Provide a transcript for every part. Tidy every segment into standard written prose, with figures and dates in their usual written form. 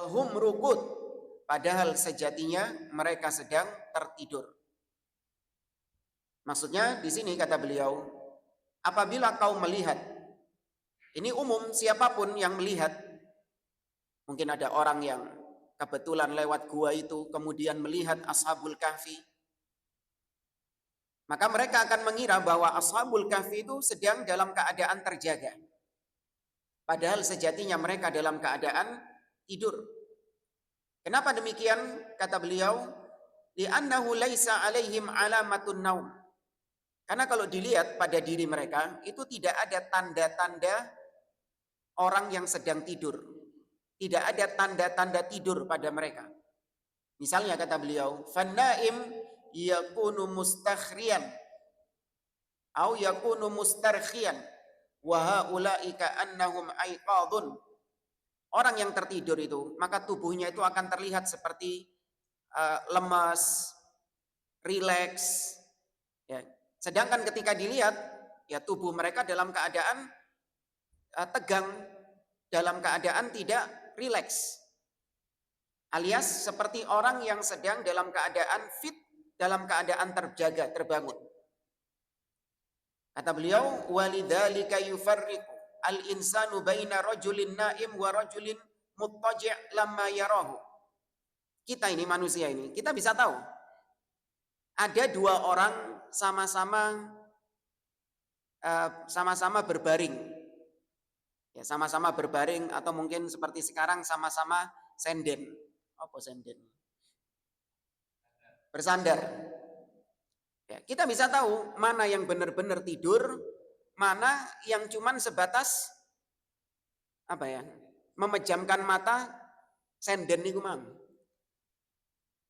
hum rukud, padahal sejatinya mereka sedang tertidur. Maksudnya di sini kata beliau, apabila kau melihat, ini umum siapapun yang melihat, mungkin ada orang yang kebetulan lewat gua itu kemudian melihat Ashabul Kahfi, maka mereka akan mengira bahwa Ashabul Kahfi itu sedang dalam keadaan terjaga. Padahal sejatinya mereka dalam keadaan tidur. Kenapa demikian? Kata beliau, li'annahu laisa alaihim alamatun naum. Karena kalau dilihat pada diri mereka, itu tidak ada tanda-tanda orang yang sedang tidur. Tidak ada tanda-tanda tidur pada mereka. Misalnya kata beliau, fannaim yakunu mustakhriyan au yakunu mustarkhiyan wa haula'i ka'annahum aiqadun. Orang yang tertidur itu, maka tubuhnya itu akan terlihat seperti lemas, rileks, ya. Sedangkan ketika dilihat, ya tubuh mereka dalam keadaan tegang, dalam keadaan tidak rileks. Alias seperti orang yang sedang dalam keadaan fit, dalam keadaan terjaga, terbangun. Kata beliau, walidzalika yufarriqu al-insanu baina rajulin naim wa rajulin muttaji' lamma yarahu. Kita ini manusia ini, kita bisa tahu ada dua orang sama-sama berbaring. Ya, sama-sama berbaring atau mungkin seperti sekarang sama-sama senden. Apa senden? Bersandar. Ya, kita bisa tahu mana yang benar-benar tidur, mana yang cuman sebatas apa ya? Memejamkan mata senden niku mang.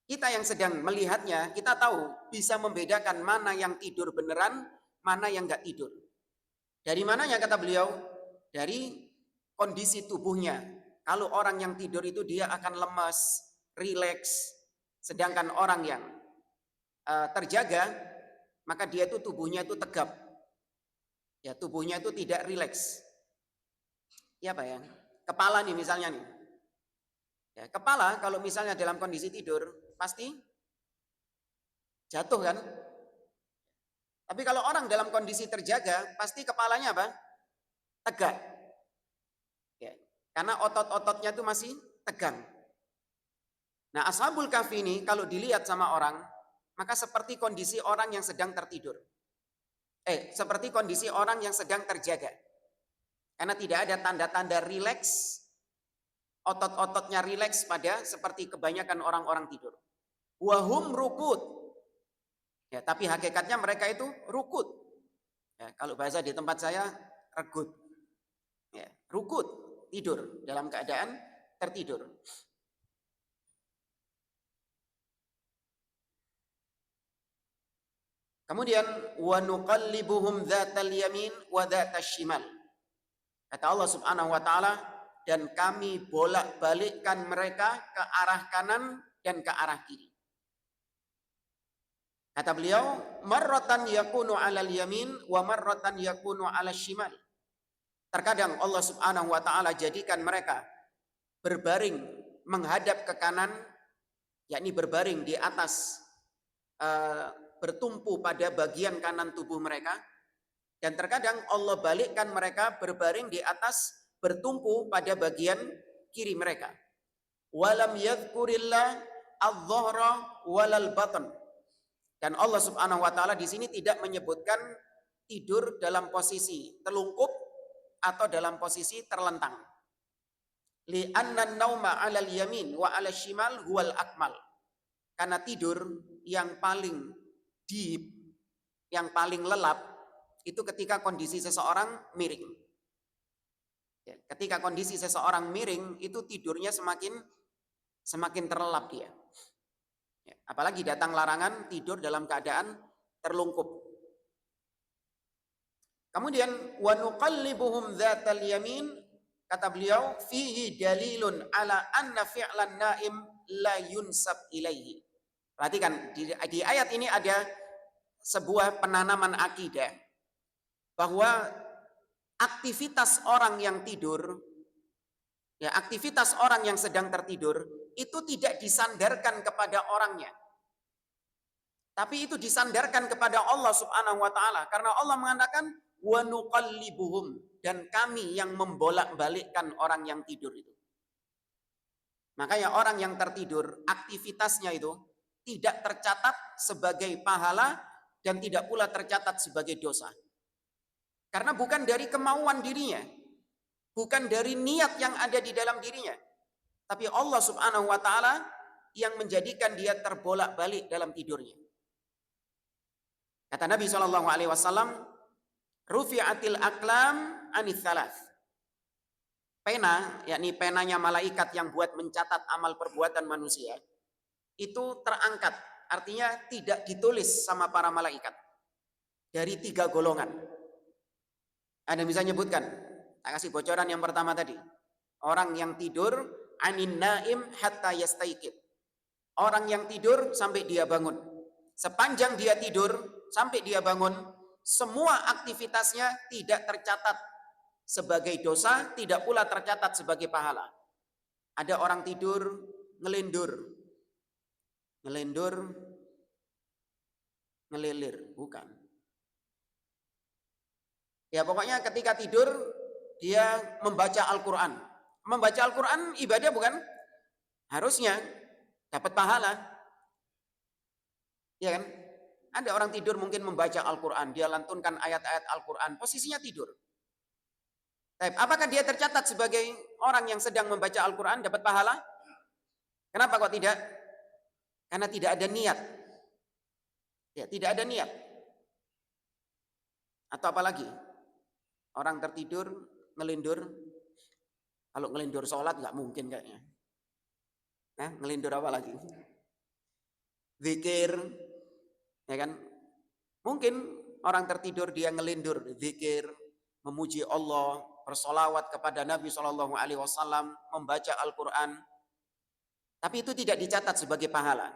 Kita yang sedang melihatnya, kita tahu bisa membedakan mana yang tidur beneran, mana yang enggak tidur. Dari mananya kata beliau? Dari kondisi tubuhnya. Kalau orang yang tidur itu dia akan lemas, rileks. Sedangkan orang yang terjaga, maka dia itu tubuhnya itu tegap. Ya, tubuhnya itu tidak rileks. Ya Pak ya. Kepala nih misalnya nih. Ya, kepala kalau misalnya dalam kondisi tidur pasti jatuh kan? Tapi kalau orang dalam kondisi terjaga, pasti kepalanya apa? Tegak. Ya, karena otot-ototnya itu masih tegang. Nah, Ashabul Kahfi ini kalau dilihat sama orang, maka seperti kondisi orang yang sedang tertidur. Seperti kondisi orang yang sedang terjaga. Karena tidak ada tanda-tanda rileks, otot-ototnya rileks pada seperti kebanyakan orang-orang tidur. Wahum rukut. Ya, tapi hakikatnya mereka itu rukut. Ya, kalau bahasa di tempat saya regut. Ya, rukut, tidur dalam keadaan tertidur. Kemudian wa nuqallibuhum dzatal yamin wa dzatal shimal. Kata Allah Subhanahu wa taala, dan kami bolak-balikkan mereka ke arah kanan dan ke arah kiri. Kata beliau, marratan yakunu 'alal yamin wa marratan yakunu 'alal shimal. Terkadang Allah Subhanahu wa taala jadikan mereka berbaring menghadap ke kanan, yakni berbaring di atas bertumpu pada bagian kanan tubuh mereka, dan terkadang Allah balikkan mereka berbaring di atas bertumpu pada bagian kiri mereka. Walam yadhkurillah adh-dhahra walal batan. Dan Allah Subhanahu wa taala di sini tidak menyebutkan tidur dalam posisi telungkup atau dalam posisi terlentang. Li'anna an-nauma 'alal yamin wa 'alal shimal huwal akmal. Karena tidur yang paling deep, yang paling lelap itu ketika kondisi seseorang miring. Ya, ketika kondisi seseorang miring itu tidurnya semakin terlelap dia. Ya, apalagi datang larangan tidur dalam keadaan terlungkup. Kemudian wa nuqallibuhum dzatal yamin, kata beliau, fihi dalilun ala anna fi'lan naim la yunsab ilaihi. Perhatikan di ayat ini ada sebuah penanaman akidah bahwa aktivitas orang yang tidur Ya, aktivitas orang yang sedang tertidur itu tidak disandarkan kepada orangnya, tapi itu disandarkan kepada Allah Subhanahu wa taala, karena Allah mengatakan wa nuqallibuhum, dan kami yang membolak-balikkan orang yang tidur itu. Makanya orang yang tertidur aktivitasnya itu tidak tercatat sebagai pahala dan tidak pula tercatat sebagai dosa. Karena bukan dari kemauan dirinya, bukan dari niat yang ada di dalam dirinya, tapi Allah Subhanahu wa taala yang menjadikan dia terbolak-balik dalam tidurnya. Kata Nabi Shallallahu alaihi wasallam, rufi'atil aqlam anits thalath. Pena, yakni penanya malaikat yang buat mencatat amal perbuatan manusia, itu terangkat, artinya tidak ditulis sama para malaikat dari 3 golongan. Ada bisa nyebutkan, tak kasih bocoran yang pertama tadi. Orang yang tidur anin naim hatta yastaiqid. Orang yang tidur sampai dia bangun. Sepanjang dia tidur sampai dia bangun, semua aktivitasnya tidak tercatat sebagai dosa, tidak pula tercatat sebagai pahala. Ada orang tidur ngelindur, ngelilir, bukan. Ya pokoknya ketika tidur dia membaca Al-Quran. Membaca Al-Quran ibadah bukan? Harusnya dapat pahala. Ya kan? Ada orang tidur mungkin membaca Al-Quran, dia lantunkan ayat-ayat Al-Quran, posisinya tidur. Apakah dia tercatat sebagai orang yang sedang membaca Al-Quran dapat pahala? Kenapa kok tidak? Karena tidak ada niat. Ya, tidak ada niat. Atau apalagi? Orang tertidur, ngelindur. Kalau ngelindur sholat nggak mungkin kayaknya. Nah, ngelindur apa lagi? Zikir, ya kan? Mungkin orang tertidur dia ngelindur, zikir, memuji Allah, bersolawat kepada Nabi Shallallahu Alaihi Wasallam, membaca Al-Quran. Tapi itu tidak dicatat sebagai pahala.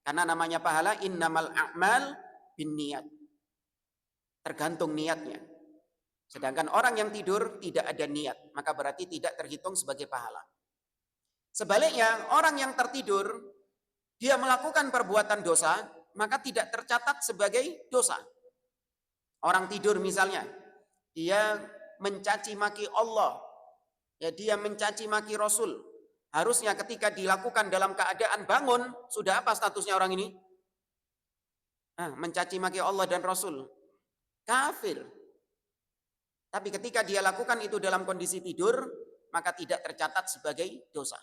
Karena namanya pahala innamal a'mal bin niat. Tergantung niatnya. Sedangkan orang yang tidur tidak ada niat, maka berarti tidak terhitung sebagai pahala. Sebaliknya, orang yang tertidur, dia melakukan perbuatan dosa, maka tidak tercatat sebagai dosa. Orang tidur misalnya, dia mencaci maki Allah, ya dia mencaci maki Rasul. Harusnya ketika dilakukan dalam keadaan bangun, sudah apa statusnya orang ini? Mencaci maki Allah dan Rasul. Kafir. Tapi ketika dia lakukan itu dalam kondisi tidur, maka tidak tercatat sebagai dosa.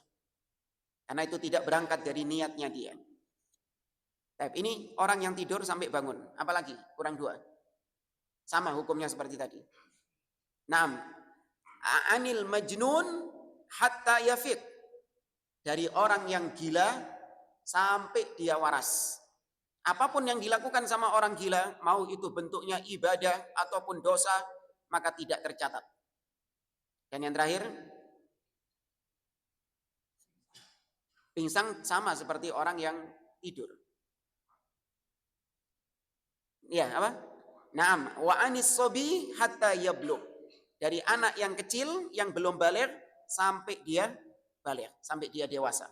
Karena itu tidak berangkat dari niatnya dia. Tapi ini orang yang tidur sampai bangun. Apalagi? Kurang 2. Sama hukumnya seperti tadi. 6. Anil majnun hatta yafiq. Dari orang yang gila sampai dia waras. Apapun yang dilakukan sama orang gila, mau itu bentuknya ibadah ataupun dosa, maka tidak tercatat. Dan yang terakhir, pingsan sama seperti orang yang tidur. Ya, apa? Naam, wa anis sobi hatta yablugh. Dari anak yang kecil yang belum baligh sampai dia baligh, sampai dia dewasa.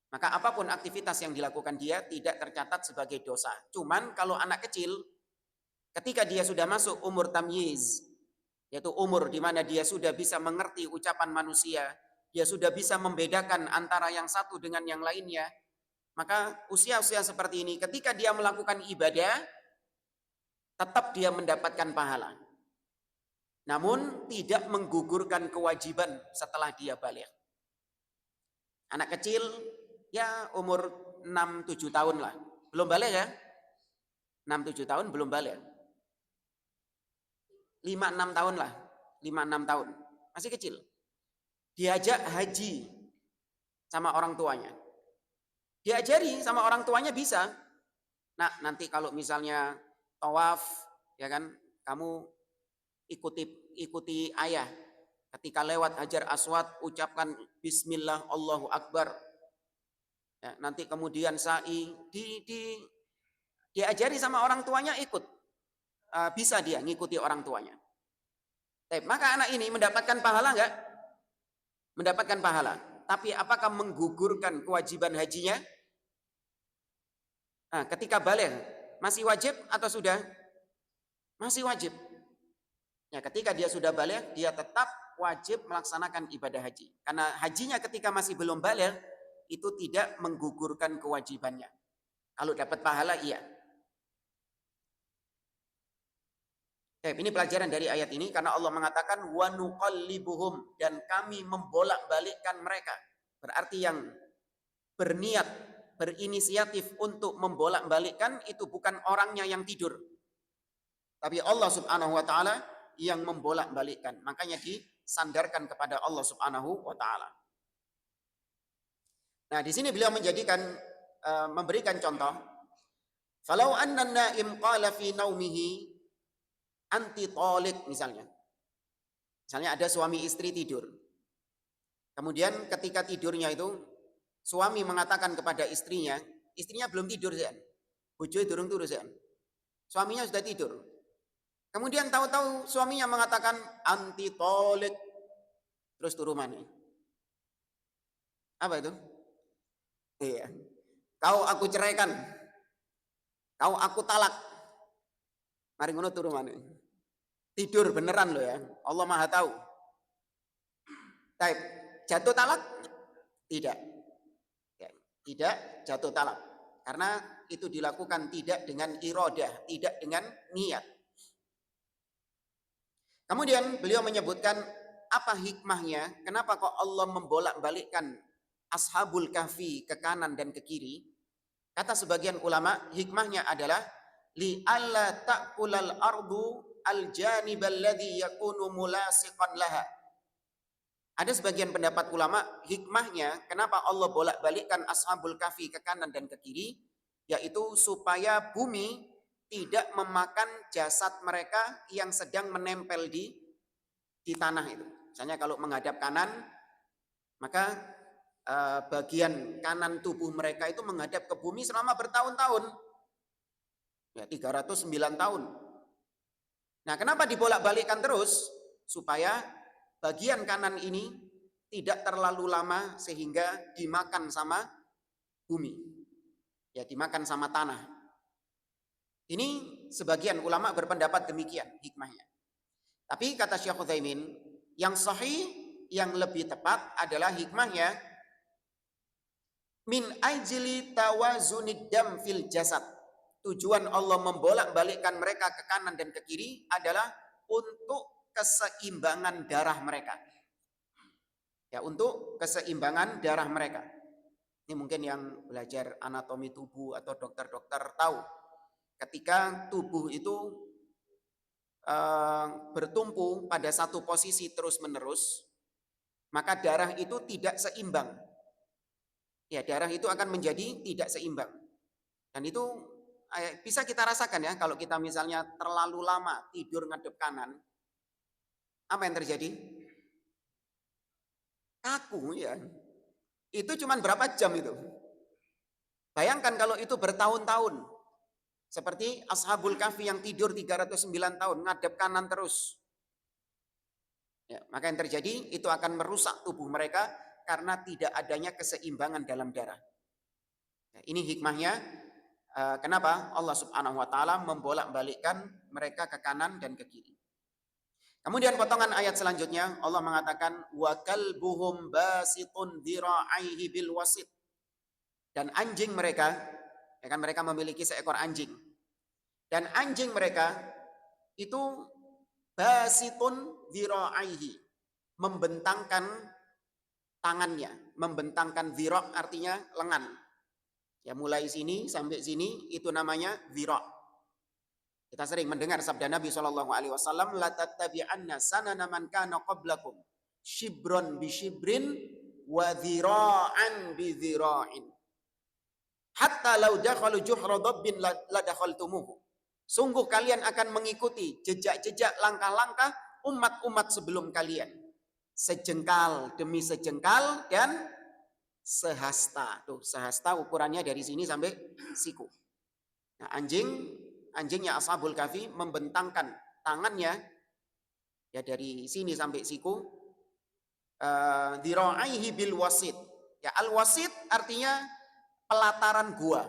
Maka apapun aktivitas yang dilakukan dia tidak tercatat sebagai dosa. Cuman kalau anak kecil, ketika dia sudah masuk umur tamyiz, yaitu umur di mana dia sudah bisa mengerti ucapan manusia, dia sudah bisa membedakan antara yang satu dengan yang lainnya, maka usia-usia seperti ini ketika dia melakukan ibadah, tetap dia mendapatkan pahala. Namun tidak menggugurkan kewajiban setelah dia baligh. Anak kecil ya umur 6-7 tahun lah. Belum balik ya? 6-7 tahun belum balik. 5-6 tahun lah. 5-6 tahun. Masih kecil. Diajak haji sama orang tuanya. Diajari sama orang tuanya bisa. Nah, nanti kalau misalnya tawaf, ya kan, kamu ikuti ayah. Ketika lewat Hajar Aswad, ucapkan Bismillah, Allahu Akbar. Ya, nanti kemudian sa'i diajari sama orang tuanya ikut. Bisa dia ngikuti orang tuanya. Maka anak ini mendapatkan pahala enggak? mendapatkan pahala. Tapi apakah menggugurkan kewajiban hajinya? Nah, ketika balik masih wajib atau sudah? Masih wajib. Ya, ketika dia sudah balik, dia tetap wajib melaksanakan ibadah haji. Karena hajinya ketika masih belum balik itu tidak menggugurkan kewajibannya. Kalau dapat pahala iya. Ini pelajaran dari ayat ini karena Allah mengatakan wa nuqallibuhum, dan kami membolak-balikkan mereka. Berarti yang berniat, berinisiatif untuk membolak-balikkan itu bukan orangnya yang tidur. Tapi Allah Subhanahu wa taala yang membolak-balikkan. Makanya disandarkan kepada Allah Subhanahu wa taala. Nah, di sini beliau memberikan contoh. Falau anna naim qala fi naumihi anti talik misalnya. Misalnya ada suami istri tidur. Kemudian ketika tidurnya itu suami mengatakan kepada istrinya belum tidur sih. Bojoe durung turu sih. Suaminya sudah tidur. Kemudian tahu-tahu suaminya mengatakan anti talik. Terus turu mana? Apa itu? Iya. Kau aku ceraikan. Kau aku talak. Mari ngono turu mana? Tidur beneran loh ya. Allah Maha tahu. Taib. Jatuh talak? Tidak. Tidak jatuh talak. Karena itu dilakukan tidak dengan iradah, tidak dengan niat. Kemudian beliau menyebutkan apa hikmahnya, kenapa kok Allah membolak-balikkan Ashabul Kahfi ke kanan dan ke kiri. Kata sebagian ulama, hikmahnya adalah li alla ta'kulal ardu al-janib alladhi yakunu mulasiqan laha. Ada sebagian pendapat ulama, hikmahnya kenapa Allah bolak-balikkan Ashabul Kahfi ke kanan dan ke kiri, yaitu supaya bumi tidak memakan jasad mereka yang sedang menempel di tanah itu. Misalnya kalau menghadap kanan, maka bagian kanan tubuh mereka itu menghadap ke bumi selama bertahun-tahun. Ya, 309 tahun. Nah, kenapa dibolak-balikkan terus? Supaya bagian kanan ini tidak terlalu lama sehingga dimakan sama bumi. Ya, dimakan sama tanah. Ini sebagian ulama berpendapat demikian hikmahnya. Tapi kata Syekh Utsaimin, yang sahih, yang lebih tepat adalah hikmahnya min ajli tawazunid dam fil jasad. Tujuan Allah membolak-balikkan mereka ke kanan dan ke kiri adalah untuk keseimbangan darah mereka. Ya, untuk keseimbangan darah mereka. Ini mungkin yang belajar anatomi tubuh atau dokter-dokter tahu. Ketika tubuh itu bertumpu pada satu posisi terus-menerus, maka darah itu tidak seimbang. Ya, darah itu akan menjadi tidak seimbang. Dan itu bisa kita rasakan ya, kalau kita misalnya terlalu lama tidur ngadep kanan, apa yang terjadi? Kaku ya. Itu cuma berapa jam itu? Bayangkan kalau itu bertahun-tahun. Seperti Ashabul Kahfi yang tidur 309 tahun, ngadep kanan terus. Ya, maka yang terjadi itu akan merusak tubuh mereka karena tidak adanya keseimbangan dalam darah. Ya, ini hikmahnya kenapa Allah Subhanahu wa taala membolak-balikkan mereka ke kanan dan ke kiri. Kemudian potongan ayat selanjutnya Allah mengatakan wa kalbuhum basitun dhira'aihi bil wasit. Dan anjing mereka, ya kan, mereka memiliki seekor anjing. Dan anjing mereka itu basitun dhira'aihi, membentangkan tangannya, membentangkan dhira' artinya lengan. Ya, mulai sini sampai sini itu namanya dhira'. Kita sering mendengar sabda Nabi SAW, la tattabi'anna sanana man kana qablakum shibron bi shibrin wa dhira'an bi dhira'in hatta law dakhalu juhra dabbin la dakhaltumuhu. Sungguh kalian akan mengikuti jejak-jejak langkah-langkah umat-umat sebelum kalian, sejengkal demi sejengkal dan sehasta. Tuh, sehasta ukurannya dari sini sampai siku. Nah, anjingnya Ashabul Kahfi membentangkan tangannya ya dari sini sampai siku dhira'aihi bil wasit. Ya, al-wasit artinya pelataran gua.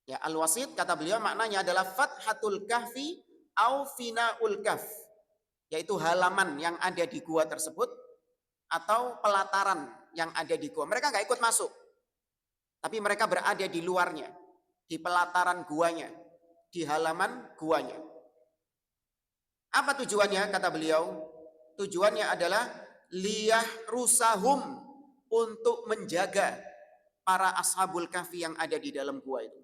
Ya, al-wasit kata beliau maknanya adalah fathatul kahfi au finaul kahf, yaitu halaman yang ada di gua tersebut atau pelataran yang ada di gua. Mereka nggak ikut masuk, tapi mereka berada di luarnya, di pelataran guanya, di halaman guanya. Apa tujuannya kata beliau? Tujuannya adalah liyah rusahum, untuk menjaga para ashabul kahfi yang ada di dalam gua itu.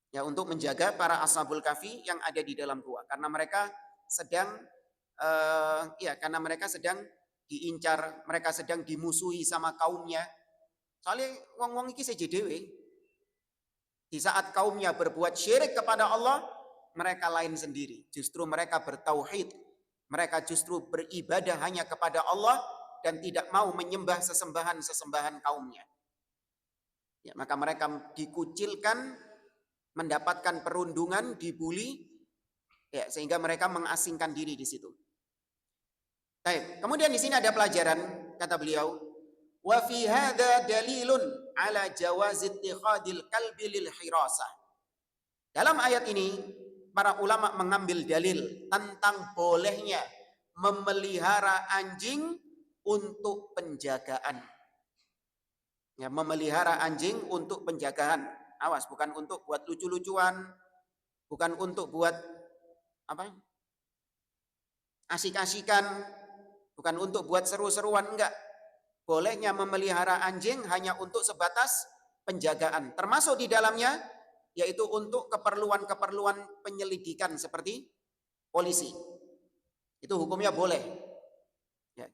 Ya, untuk menjaga para ashabul kahfi yang ada di dalam gua, karena mereka sedang karena mereka sedang diincar, mereka sedang dimusuhi sama kaumnya. Soalnya wong-wong iki seje dhewe. Di saat kaumnya berbuat syirik kepada Allah, mereka lain sendiri. Justru mereka bertauhid. Mereka justru beribadah hanya kepada Allah dan tidak mau menyembah sesembahan-sesembahan kaumnya. Ya, maka mereka dikucilkan, mendapatkan perundungan, dibuli, ya, sehingga mereka mengasingkan diri di situ. Baik, kemudian di sini ada pelajaran, kata beliau, wa fi hadza dalilun ala jawazi ittikhadil kalbi lil hirasah. Dalam ayat ini para ulama mengambil dalil tentang bolehnya memelihara anjing untuk penjagaan. Ya, memelihara anjing untuk penjagaan. Awas, bukan untuk buat lucu-lucuan, bukan untuk buat apa? Asik-asikan, bukan untuk buat seru-seruan, enggak. Bolehnya memelihara anjing hanya untuk sebatas penjagaan. Termasuk di dalamnya yaitu untuk keperluan-keperluan penyelidikan seperti polisi. Itu hukumnya boleh. Ya.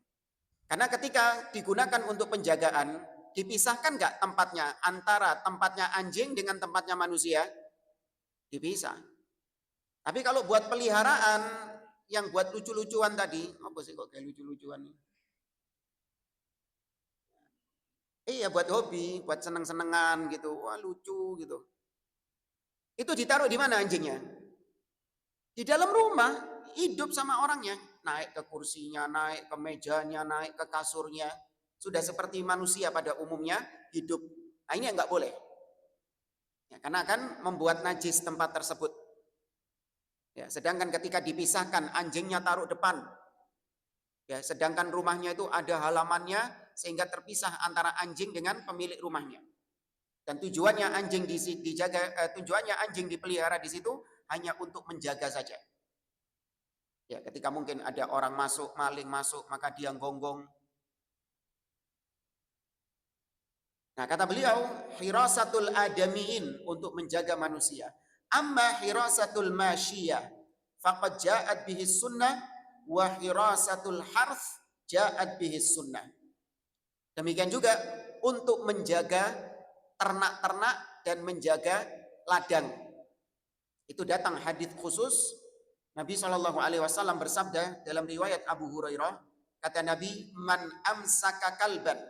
Karena ketika digunakan untuk penjagaan, dipisahkan nggak tempatnya antara tempatnya anjing dengan tempatnya manusia? Dipisah. Tapi kalau buat peliharaan yang buat lucu-lucuan tadi, apa sih kok kayak lucu-lucuan? Iya, buat hobi, buat seneng-senengan gitu. Wah, lucu gitu. Itu ditaruh di mana anjingnya? Di dalam rumah, hidup sama orangnya. Naik ke kursinya, naik ke mejanya, naik ke kasurnya. Sudah seperti manusia pada umumnya hidup. Nah, ini yang nggak boleh. Ya, karena akan membuat najis tempat tersebut. Ya, sedangkan ketika dipisahkan, anjingnya taruh depan. Ya, sedangkan rumahnya itu ada halamannya sehingga terpisah antara anjing dengan pemilik rumahnya. Dan tujuannya anjing tujuannya anjing dipelihara di situ hanya untuk menjaga saja. Ya, ketika mungkin ada orang masuk, maling masuk, maka dia gonggong. Nah, kata beliau, hirasatul adamiin, untuk menjaga manusia. Amma hirasatul masyiyah faqad ja'at bihi sunnah wa hirasatul harth ja'at bihi sunnah. Demikian juga untuk menjaga ternak-ternak dan menjaga ladang. Itu datang hadis khusus. Nabi SAW bersabda dalam riwayat Abu Hurairah, kata Nabi, man amsaka kalban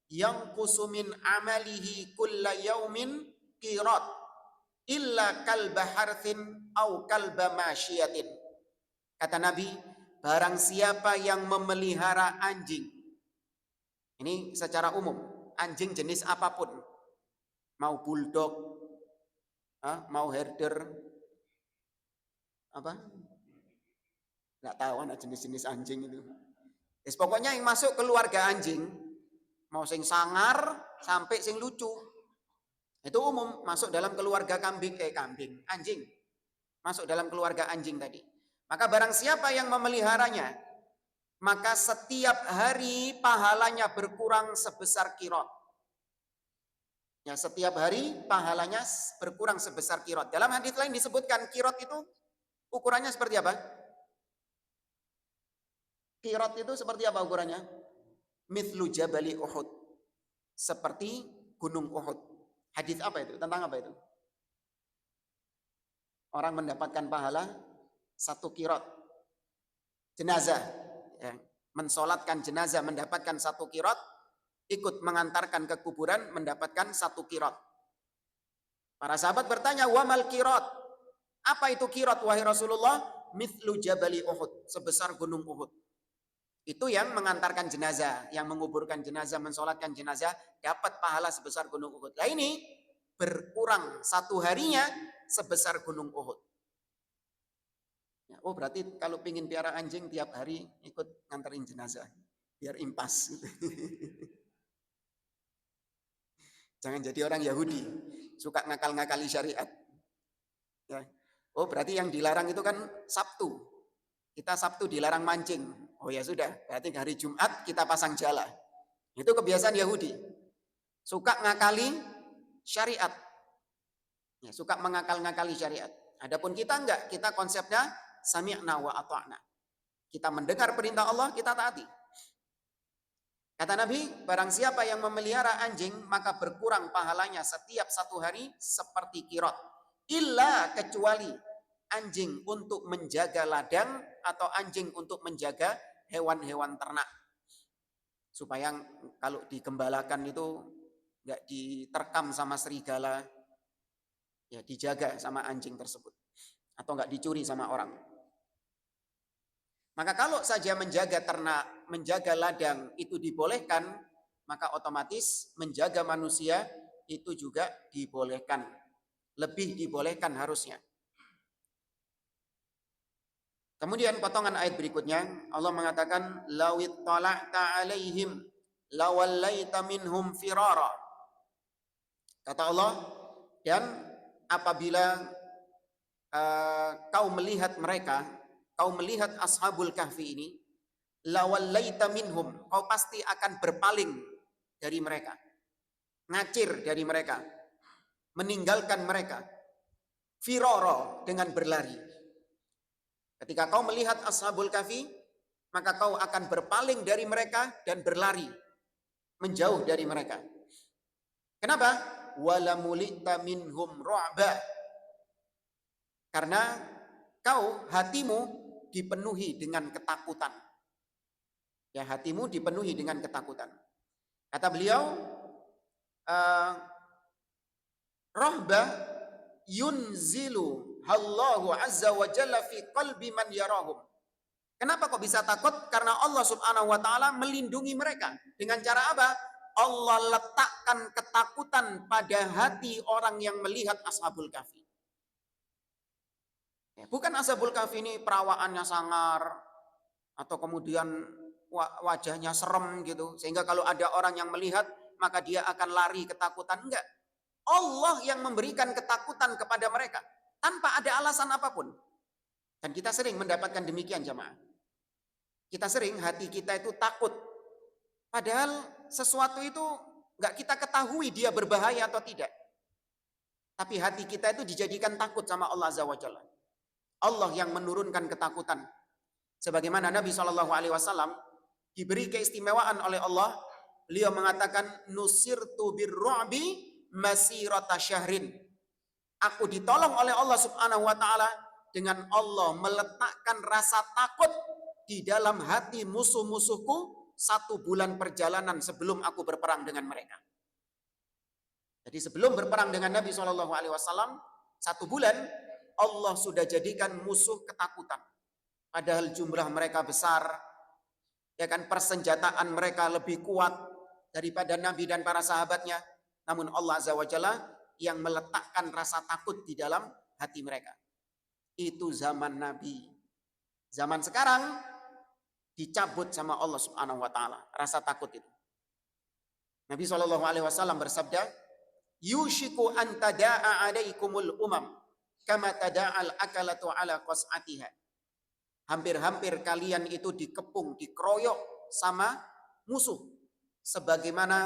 yang kusumin amalihi kulla yaumin qirat illa kalba harthin au kalba masyiatin. Kata Nabi, barang siapa yang memelihara anjing, ini secara umum, anjing jenis apapun, mau bulldog, mau herder, apa? Nggak tahu anak jenis-jenis anjing itu. Pokoknya yang masuk keluarga anjing, mau sing sangar sampai sing lucu, itu umum masuk dalam keluarga anjing, masuk dalam keluarga anjing tadi. Maka barang siapa yang memeliharanya, maka setiap hari pahalanya berkurang sebesar kirot. Ya, setiap hari pahalanya berkurang sebesar kirot. Dalam hadis lain disebutkan kirot itu ukurannya seperti apa? Kirot itu seperti apa ukurannya? Mithlu jabali Uhud. Seperti gunung Uhud. Hadis apa itu? Tentang apa itu? Orang mendapatkan pahala 1 kirot. Jenazah. Ya, mensolatkan jenazah mendapatkan 1 kirot. Ikut mengantarkan ke kuburan mendapatkan 1 kirot. Para sahabat bertanya, wamal kirot? Apa itu kirot wahai Rasulullah? Mithlu jabali Uhud. Sebesar gunung Uhud. Itu yang mengantarkan jenazah, yang menguburkan jenazah, mensolatkan jenazah, dapat pahala sebesar gunung Uhud. Nah ini berkurang satu harinya sebesar gunung Uhud. Ya, oh berarti kalau pingin piara anjing tiap hari ikut nganterin jenazah, biar impas. Jangan jadi orang Yahudi, suka ngakal-ngakali syariat. Ya. Oh berarti yang dilarang itu kan Sabtu. Kita Sabtu dilarang mancing. Oh ya sudah, berarti hari Jumat kita pasang jala. Itu kebiasaan Yahudi. Suka ngakali syariat. Ya, suka mengakal-ngakali syariat. Adapun kita enggak, kita konsepnya sami'na wa ata'na. Kita mendengar perintah Allah, kita taati. Kata Nabi, barang siapa yang memelihara anjing, maka berkurang pahalanya setiap satu hari seperti kirot. Illa kecuali anjing untuk menjaga ladang atau anjing untuk menjaga hewan-hewan ternak. Supaya kalau digembalakan itu nggak diterkam sama serigala, ya dijaga sama anjing tersebut. Atau nggak dicuri sama orang. Maka kalau saja menjaga ternak, menjaga ladang itu dibolehkan, maka otomatis menjaga manusia itu juga dibolehkan. Lebih dibolehkan harusnya. Kemudian potongan ayat berikutnya, Allah mengatakan, lawit tala'ta alaihim lawallaita minhum firara. Kata Allah, dan apabila kau melihat mereka, kau melihat ashabul kahfi ini, lawallaita minhum, kau pasti akan berpaling dari mereka, ngacir dari mereka, meninggalkan mereka, firara dengan berlari. Ketika kau melihat ashabul kahfi, maka kau akan berpaling dari mereka dan berlari, menjauh dari mereka. Kenapa? Walamulita minhum ru'ba. Karena kau, hatimu dipenuhi dengan ketakutan. Ya, hatimu dipenuhi dengan ketakutan. Kata beliau, rahba yunzilu Allahu azza wa jalla fi qalbi man yarahum. Kenapa kok bisa takut? Karena Allah subhanahu wa ta'ala melindungi mereka. Dengan cara apa? Allah letakkan ketakutan pada hati orang yang melihat ashabul kahfi. Bukan ashabul kahfi ini perawaannya sangar, atau kemudian wajahnya serem gitu, sehingga kalau ada orang yang melihat maka dia akan lari ketakutan. Enggak. Allah yang memberikan ketakutan kepada mereka tanpa ada alasan apapun. Dan kita sering mendapatkan demikian jamaah. Kita sering hati kita itu takut, padahal sesuatu itu enggak kita ketahui dia berbahaya atau tidak. Tapi hati kita itu dijadikan takut sama Allah Azza wa Jalla. Allah yang menurunkan ketakutan. Sebagaimana Nabi SAW diberi keistimewaan oleh Allah, beliau mengatakan nusirtu birru'bi masirata syahrin. Aku ditolong oleh Allah Subhanahu wa taala dengan Allah meletakkan rasa takut di dalam hati musuh-musuhku 1 bulan perjalanan sebelum aku berperang dengan mereka. Jadi sebelum berperang dengan Nabi SAW 1 bulan, Allah sudah jadikan musuh ketakutan. Padahal jumlah mereka besar, ya kan, persenjataan mereka lebih kuat daripada Nabi dan para sahabatnya. Namun Allah Azza wa Jalla yang meletakkan rasa takut di dalam hati mereka. Itu zaman Nabi. Zaman sekarang dicabut sama Allah Subhanahu wa taala rasa takut itu. Nabi SAW bersabda, "Yushiku an tada'a 'alaikumul umam kama tada'al akalatu 'ala qas'atiha." Hampir-hampir kalian itu dikepung, dikeroyok sama musuh. Sebagaimana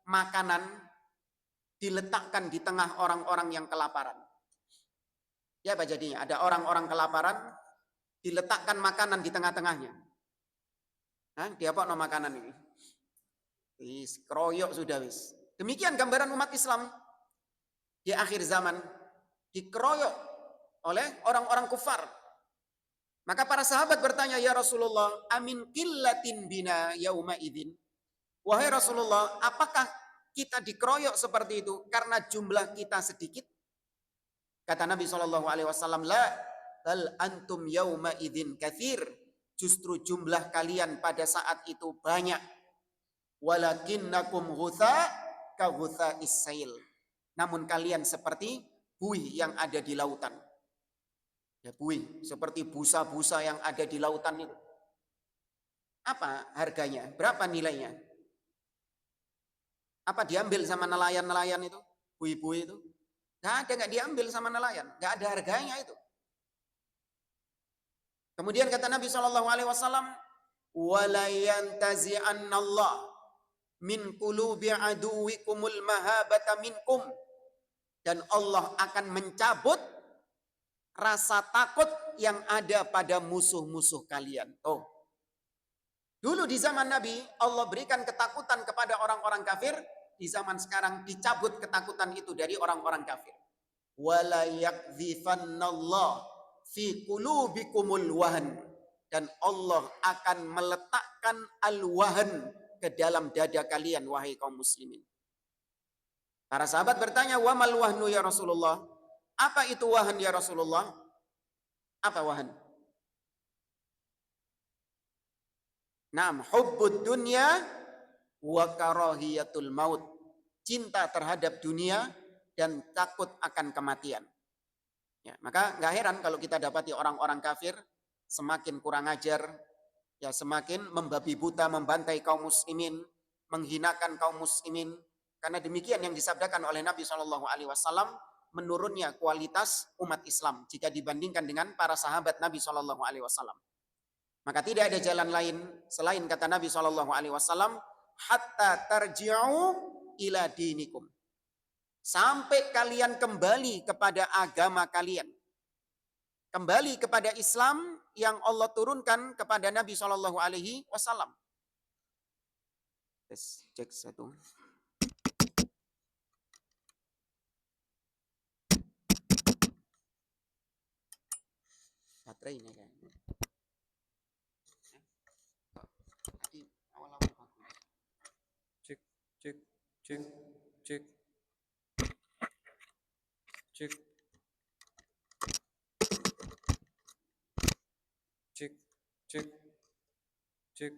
makanan diletakkan di tengah orang-orang yang kelaparan. Ya apa jadinya? Ada orang-orang kelaparan, diletakkan makanan di tengah-tengahnya. Hah? Dia apa no makanan ini? Wis, keroyok sudah wis. Demikian gambaran umat Islam di akhir zaman. Dikeroyok oleh orang-orang kufar. Maka para sahabat bertanya, ya Rasulullah, amin qillatin bina yauma idzin. Wahai Rasulullah, apakah kita dikeroyok seperti itu karena jumlah kita sedikit? Kata Nabi SAW, la bal antum yauma idzin katsir. justru jumlah kalian pada saat itu banyak. Walakinnakum ghutha ka ghutha'is sail. Namun kalian seperti buih yang ada di lautan. Ya, buih seperti busa-busa yang ada di lautan itu. Apa harganya? Berapa nilainya? Apa diambil sama nelayan-nelayan itu? Buih-buih itu? Nggak diambil sama nelayan. Nggak ada harganya itu. Kemudian kata Nabi SAW, وَلَا يَنْتَزِعَنَّ اللَّهُ مِنْ قُلُوبِ عَدُوِّكُمُ الْمَهَابَةَ مِنْكُمْ. Dan Allah akan mencabut rasa takut yang ada pada musuh-musuh kalian. Oh, dulu di zaman Nabi, Allah berikan ketakutan kepada orang-orang kafir. Di zaman sekarang dicabut ketakutan itu dari orang-orang kafir. Wala yakdzifannallah fi qulubikumul wahan. Dan Allah akan meletakkan al-wahan ke dalam dada kalian, wahai kaum muslimin. Para sahabat bertanya, wa mal wahnu ya Rasulullah? Apa itu wahan ya Rasulullah? Apa wahan? Naam, hubbud dunya wa karahiyatul maut. Cinta terhadap dunia dan takut akan kematian. Ya, maka nggak heran kalau kita dapati orang-orang kafir semakin kurang ajar, ya semakin membabi buta, membantai kaum muslimin, menghinakan kaum muslimin. Karena demikian yang disabdakan oleh Nabi SAW, menurunnya kualitas umat Islam jika dibandingkan dengan para sahabat Nabi SAW. Maka tidak ada jalan lain selain kata Nabi SAW, hatta tarji'u ila dinikum. Sampai kalian kembali kepada agama kalian. Kembali kepada Islam yang Allah turunkan kepada Nabi SAW. Tes, cek satu. Baterainya kan. Tadi awal-awal bagus. Cek, cek, cek, cek. Cek. Cek, cek, cek.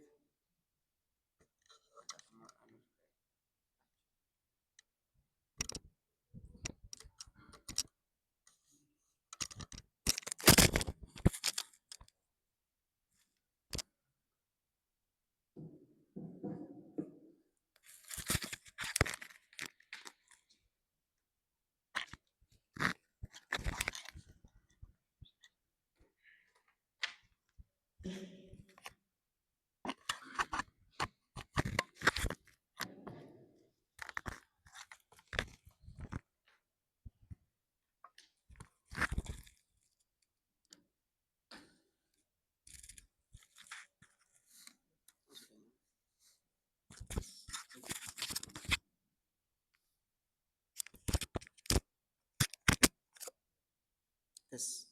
Tes.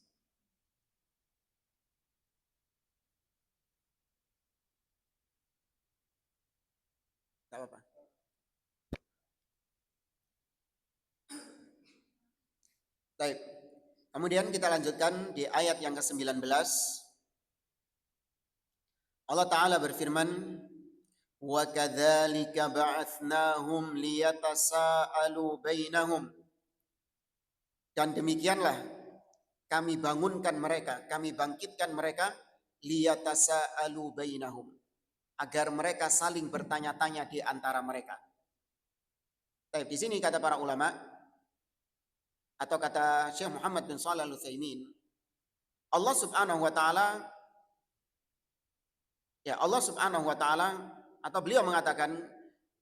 Tak apa-apa. Baik. Kemudian kita lanjutkan di ayat yang ke-19. Allah Ta'ala berfirman, wa kadzalika ba'atsnahum liyatasaalu bainahum. Dan demikianlah kami bangunkan mereka, kami bangkitkan mereka liyatasaalu bainahum, agar mereka saling bertanya-tanya di antara mereka. Tapi di sini kata para ulama atau kata Syekh Muhammad bin Shalih Al-Utsaimin, Allah Subhanahu wa taala atau beliau mengatakan,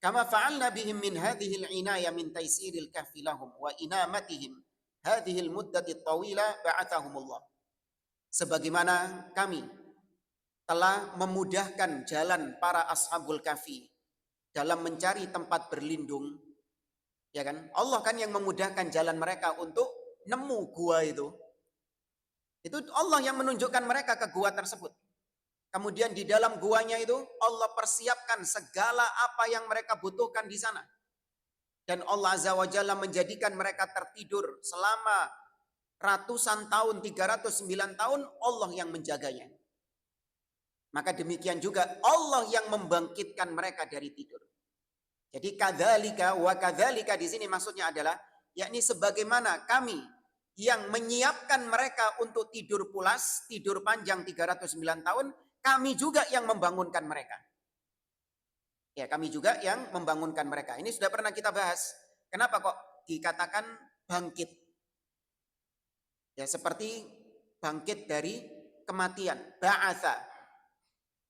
kama fa'alna bihim min hadhihi al-inaya min taysiril kahfi lahum wa inamatihim hadhihi al-muddati at-tawila ba'athahumullah. Sebagaimana kami telah memudahkan jalan para ashabul kahfi dalam mencari tempat berlindung, ya kan? Allah kan yang memudahkan jalan mereka untuk nemu gua itu. Itu Allah yang menunjukkan mereka ke gua tersebut. Kemudian di dalam guanya itu Allah persiapkan segala apa yang mereka butuhkan di sana. Dan Allah Azza wa Jalla menjadikan mereka tertidur selama ratusan tahun, 309 tahun, Allah yang menjaganya. Maka demikian juga Allah yang membangkitkan mereka dari tidur. Jadi kadzalika wa kadzalika di sini maksudnya adalah yakni sebagaimana kami yang menyiapkan mereka untuk tidur pulas, tidur panjang 309 tahun, kami juga yang membangunkan mereka. Ya, kami juga yang membangunkan mereka. Ini sudah pernah kita bahas. Kenapa kok dikatakan bangkit? Ya, seperti bangkit dari kematian. Ba'atha.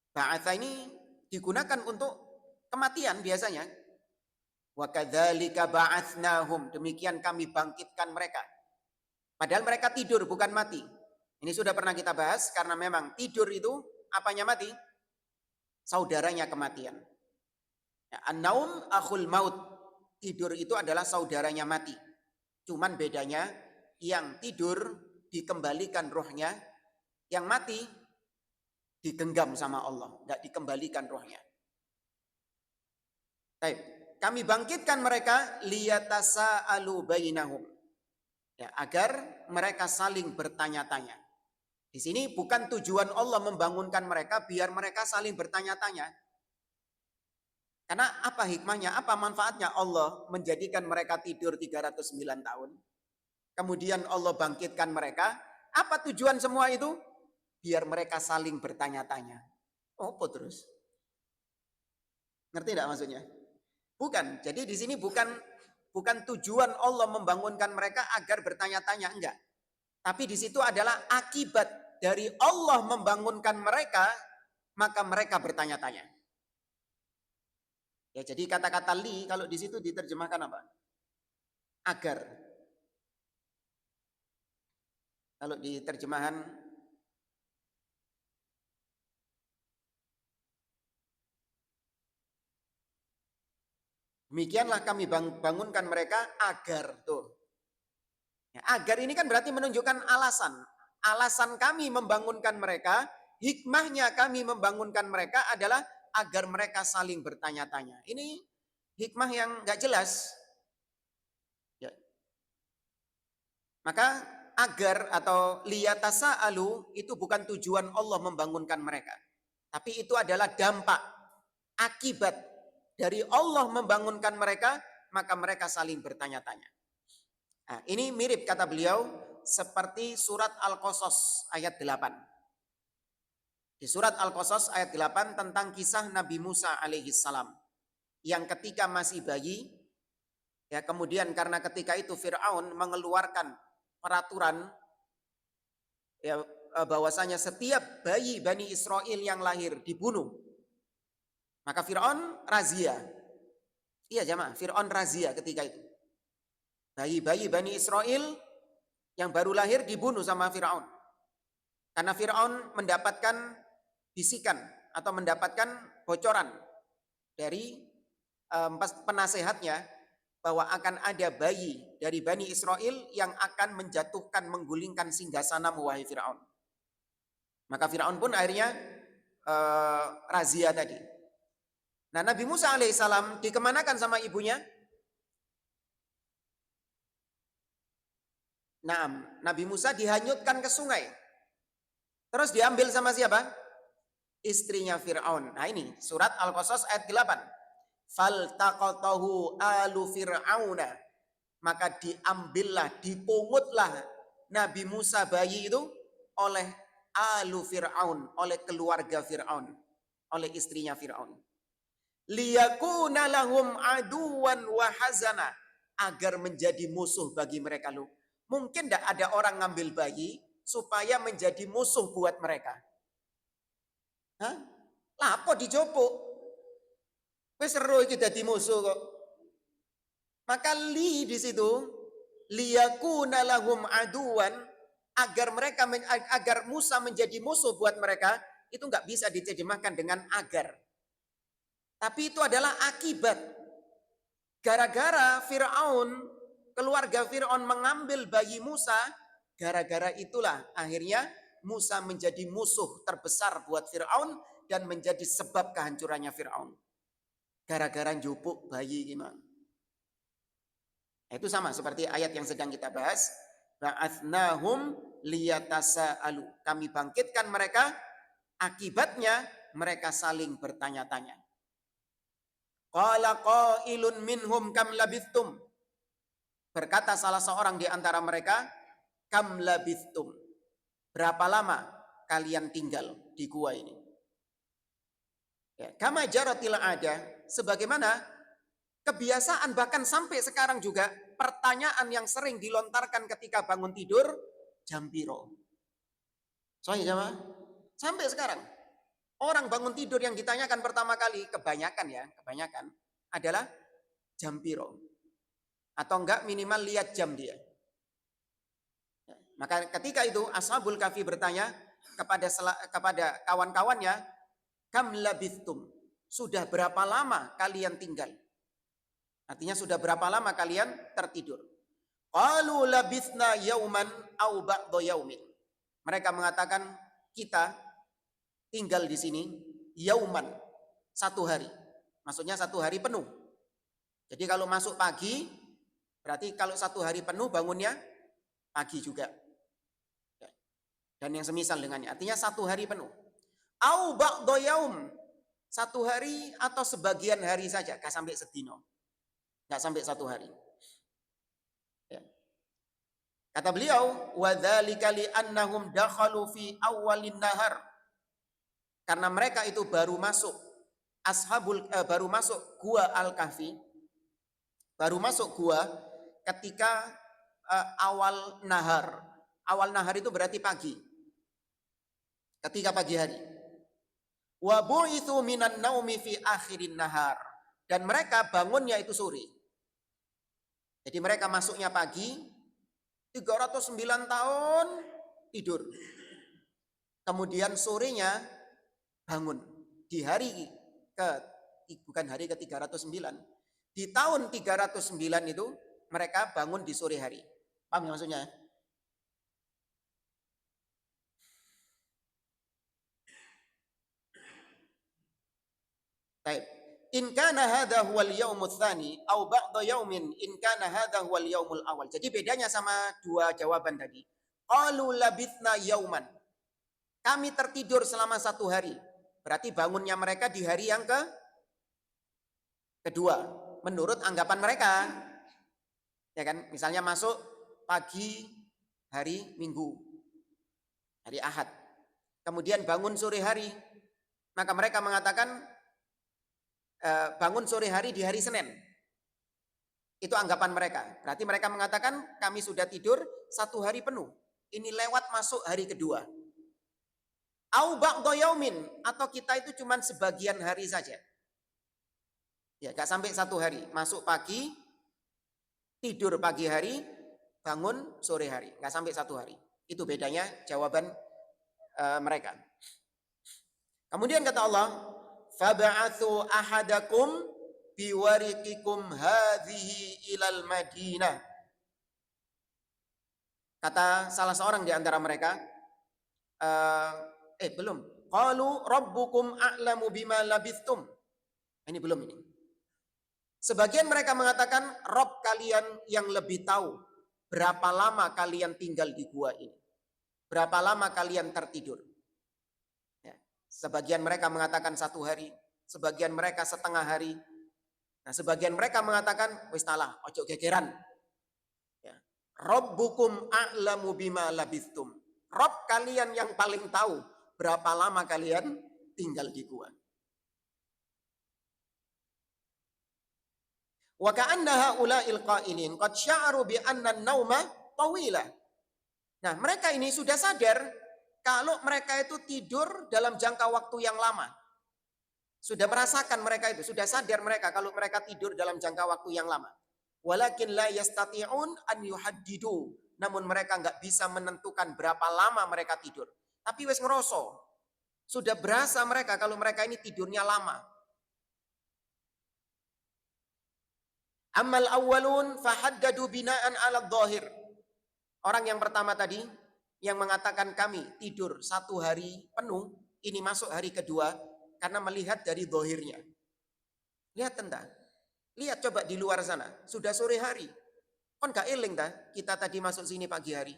Ba'atha ini digunakan untuk kematian biasanya. Wa kadzalika ba'atsnahum. Demikian kami bangkitkan mereka. Padahal mereka tidur bukan mati. Ini sudah pernah kita bahas karena memang tidur itu apanya mati? Saudaranya kematian. Ya, an-naum akhul maut. Tidur itu adalah saudaranya mati. Cuman bedanya yang tidur dikembalikan rohnya, yang mati digenggam sama Allah, tidak dikembalikan rohnya. Baik, kami bangkitkan mereka liyatasa'alu bainahum. Ya, agar mereka saling bertanya-tanya. Di sini bukan tujuan Allah membangunkan mereka biar mereka saling bertanya-tanya. Karena apa hikmahnya, apa manfaatnya Allah menjadikan mereka tidur 309 tahun. Kemudian Allah bangkitkan mereka. Apa tujuan semua itu? Biar mereka saling bertanya-tanya. Apa terus? Ngerti tidak maksudnya? Bukan. Jadi di sini bukan tujuan Allah membangunkan mereka agar bertanya-tanya, enggak. Tapi di situ adalah akibat dari Allah membangunkan mereka, maka mereka bertanya-tanya. Ya, jadi kata-kata li kalau di situ diterjemahkan apa? Agar. Kalau di terjemahan demikianlah kami bangunkan mereka agar tuh. Ya, agar ini kan berarti menunjukkan alasan. Alasan kami membangunkan mereka, hikmahnya kami membangunkan mereka adalah agar mereka saling bertanya-tanya. Ini hikmah yang nggak jelas. Ya. Maka agar atau liyatasa'alu itu bukan tujuan Allah membangunkan mereka. Tapi itu adalah dampak, akibat dari Allah membangunkan mereka, maka mereka saling bertanya-tanya. Nah, ini mirip kata beliau seperti surat Al-Qasas ayat 8. Di surat Al-Qasas ayat 8 tentang kisah Nabi Musa alaihi salam yang ketika masih bayi, ya kemudian karena ketika itu Fir'aun mengeluarkan peraturan ya bahwasanya setiap bayi Bani Israel yang lahir dibunuh. Maka Fir'aun razia. Iya jamaah, Fir'aun razia ketika itu. Bayi-bayi Bani Israel yang baru lahir dibunuh sama Fir'aun. Karena Fir'aun mendapatkan bisikan atau mendapatkan bocoran dari penasehatnya bahwa akan ada bayi dari Bani Israel yang akan menjatuhkan, menggulingkan singgasana wahai Fir'aun. Maka Fir'aun pun akhirnya razia tadi. Nah, Nabi Musa alaihissalam dikemanakan sama ibunya? Nah, Nabi Musa dihanyutkan ke sungai. Terus diambil sama siapa? Istrinya Fir'aun. Nah ini surat Al-Qasas ayat 8. Faltaqatahu alu fir'auna. Maka diambillah, dipungutlah Nabi Musa bayi itu oleh alu Fir'aun, oleh keluarga Fir'aun, oleh istrinya Fir'aun. Liyakuna lahum aduwan wa hazana, agar menjadi musuh bagi mereka. Lu mungkin tidak ada orang ngambil bayi supaya menjadi musuh buat mereka. Hah? Lapo dijopuk. Wis seru iki dadi musuh kok. Maka li di situ liyakuna lahum aduwan, agar Musa menjadi musuh buat mereka, itu nggak bisa diterjemahkan dengan agar. Tapi itu adalah akibat. Gara-gara Fir'aun, keluarga Fir'aun mengambil bayi Musa, gara-gara itulah akhirnya Musa menjadi musuh terbesar buat Fir'aun dan menjadi sebab kehancurannya Fir'aun. Gara-gara jupuk bayi gimana? Itu sama seperti ayat yang sedang kita bahas. Ba'athnahum liyatasa'alu. Kami bangkitkan mereka Akibatnya mereka saling bertanya-tanya. Qala qailun minhum kam labithtum. Berkata salah seorang di antara mereka, kam labithtum. Berapa lama kalian tinggal di gua ini? Ya, kama jaratil ada, sebagaimana kebiasaan bahkan sampai sekarang juga pertanyaan yang sering dilontarkan ketika bangun tidur, jam piro. Soalnya jamaah, sampai sekarang orang bangun tidur yang ditanyakan pertama kali kebanyakan adalah jam piro. Atau enggak minimal lihat jam dia. Maka ketika itu Ashabul Kahfi bertanya kepada kawan-kawannya, kam labithtum, sudah berapa lama kalian tinggal? Artinya sudah berapa lama kalian tertidur? Qalu labithna yauman au ba'da yaumin. Mereka mengatakan kita tinggal di sini yauman, satu hari. Maksudnya satu hari penuh. Jadi kalau masuk pagi, berarti kalau satu hari penuh bangunnya pagi juga. Dan yang semisal dengannya. Artinya satu hari penuh. Au ba'da yaum, satu hari atau sebagian hari saja, gak sampai sedino. Gak sampai satu hari. Ya. Kata beliau, wadzalika li'annahum dakhalu fi awwalin nahar. Karena mereka itu baru masuk baru masuk gua Al-Kahfi. Baru masuk gua ketika awal nahar. Awal nahar itu berarti pagi. Ketika pagi hari. Wa bu'itsu minan naumi fi akhirin nahar. Dan mereka bangunnya itu sore. Jadi mereka masuknya pagi, 309 tahun tidur. Kemudian sorenya bangun di hari bukan hari ke-309. Di tahun 309 itu mereka bangun di sore hari. Paham ya maksudnya? Baik. In kana hadha huwal yaumul tsani au ba'da yaumin in kana hadha huwal yaumul awal. Jadi bedanya sama dua jawaban tadi. Qalu labithna yauman. Kami tertidur selama satu hari. Berarti bangunnya mereka di hari yang kedua. Menurut anggapan mereka. Ya kan? Misalnya masuk pagi hari Minggu. Hari Ahad. Kemudian bangun sore hari. Maka mereka mengatakan bangun sore hari di hari Senin. Itu anggapan mereka. Berarti mereka mengatakan kami sudah tidur satu hari penuh. Ini lewat masuk hari kedua. Au ba'da yaumin, atau kita itu cuma sebagian hari saja. Ya, gak sampai satu hari. Masuk pagi, tidur pagi hari, bangun sore hari. Gak sampai satu hari. Itu bedanya jawaban mereka. Kemudian kata Allah, fab'atsu ahadakum biwariqikum hadhihi ilal Madinah. Kata salah seorang di antara mereka, belum. Qalu rabbukum a'lamu bima labithtum. Ini belum ini. Sebagian mereka mengatakan Rob kalian yang lebih tahu berapa lama kalian tinggal di gua ini. Berapa lama kalian tertidur. Ya. Sebagian mereka mengatakan satu hari. Sebagian mereka setengah hari. Nah, sebagian mereka mengatakan wis talah, ojo gegeran. Ya. Rabbukum a'lamu bima labithtum. Rob kalian yang paling tahu berapa lama kalian tinggal di gua. Wa ka'anna haula'il qailin qad sya'aru bi anna an-nauma tawilah. Nah, mereka ini sudah sadar kalau mereka itu tidur dalam jangka waktu yang lama. Sudah merasakan mereka itu, sudah sadar mereka kalau mereka tidur dalam jangka waktu yang lama. Walakin la yastati'un an yuhaddidu. Namun mereka enggak bisa menentukan berapa lama mereka tidur. Tapi wes ngeroso. Sudah berasa mereka kalau mereka ini tidurnya lama. Amal awwalun fahaddadu bina'an 'ala dhahir. Orang yang pertama tadi yang mengatakan kami tidur satu hari penuh, ini masuk hari kedua karena melihat dari dhahirnya. Lihat tentang. Lihat coba di luar sana, sudah sore hari. Kon gak eling dah kita tadi masuk sini pagi hari.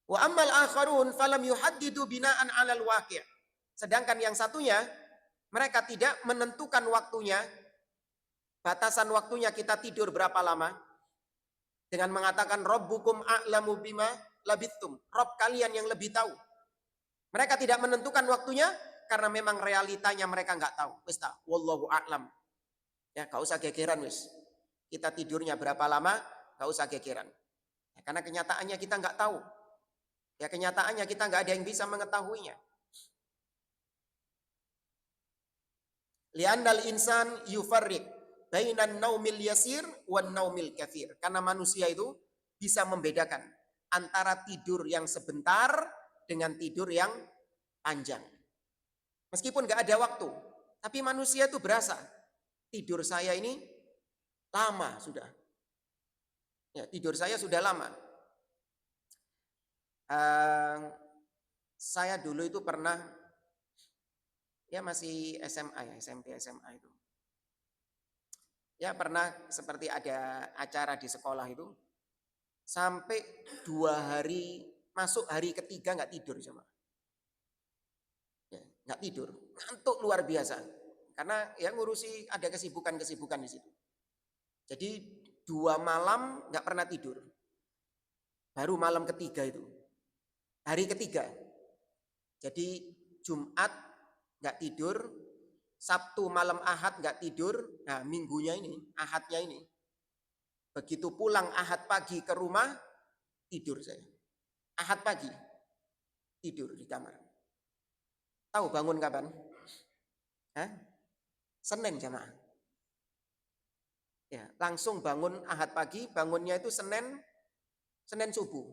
Wa ammal akharun falam yuhaddidu bina'an 'alal waqi'. Sedangkan yang satunya mereka tidak menentukan waktunya, batasan waktunya kita tidur berapa lama dengan mengatakan rabbukum a'lamu bima labithum. Rob kalian yang lebih tahu. Mereka tidak menentukan waktunya karena memang realitanya mereka nggak tahu. Wis ta, wallahu a'lam. Ya, gak usah gegeran wis. Kita tidurnya berapa lama, gak usah gegeran. Ya, karena kenyataannya kita nggak tahu. Ya, kenyataannya kita nggak ada yang bisa mengetahuinya. Li'annal insan yufarriq bainan naumil yasir wan naumil katsir. Karena manusia itu bisa membedakan antara tidur yang sebentar dengan tidur yang panjang. Meskipun nggak ada waktu, tapi manusia itu berasa tidur saya ini lama sudah. Ya, tidur saya sudah lama. Saya dulu itu pernah, ya masih SMA ya, SMP SMA itu. Ya pernah seperti ada acara di sekolah itu, sampai 2 hari, masuk hari ketiga nggak tidur sama. Ya, nggak tidur, ngantuk luar biasa. Karena ya ngurusi ada kesibukan-kesibukan di situ. Jadi 2 malam nggak pernah tidur. Baru malam ketiga itu, hari ketiga. Jadi Jumat nggak tidur, Sabtu malam Ahad nggak tidur, nah minggunya ini, Ahadnya ini. Begitu pulang Ahad pagi ke rumah, tidur saya. Ahad pagi, tidur di kamar. Tahu bangun kapan? Hah? Senin jamaah. Ya, langsung bangun Ahad pagi, bangunnya itu Senin subuh.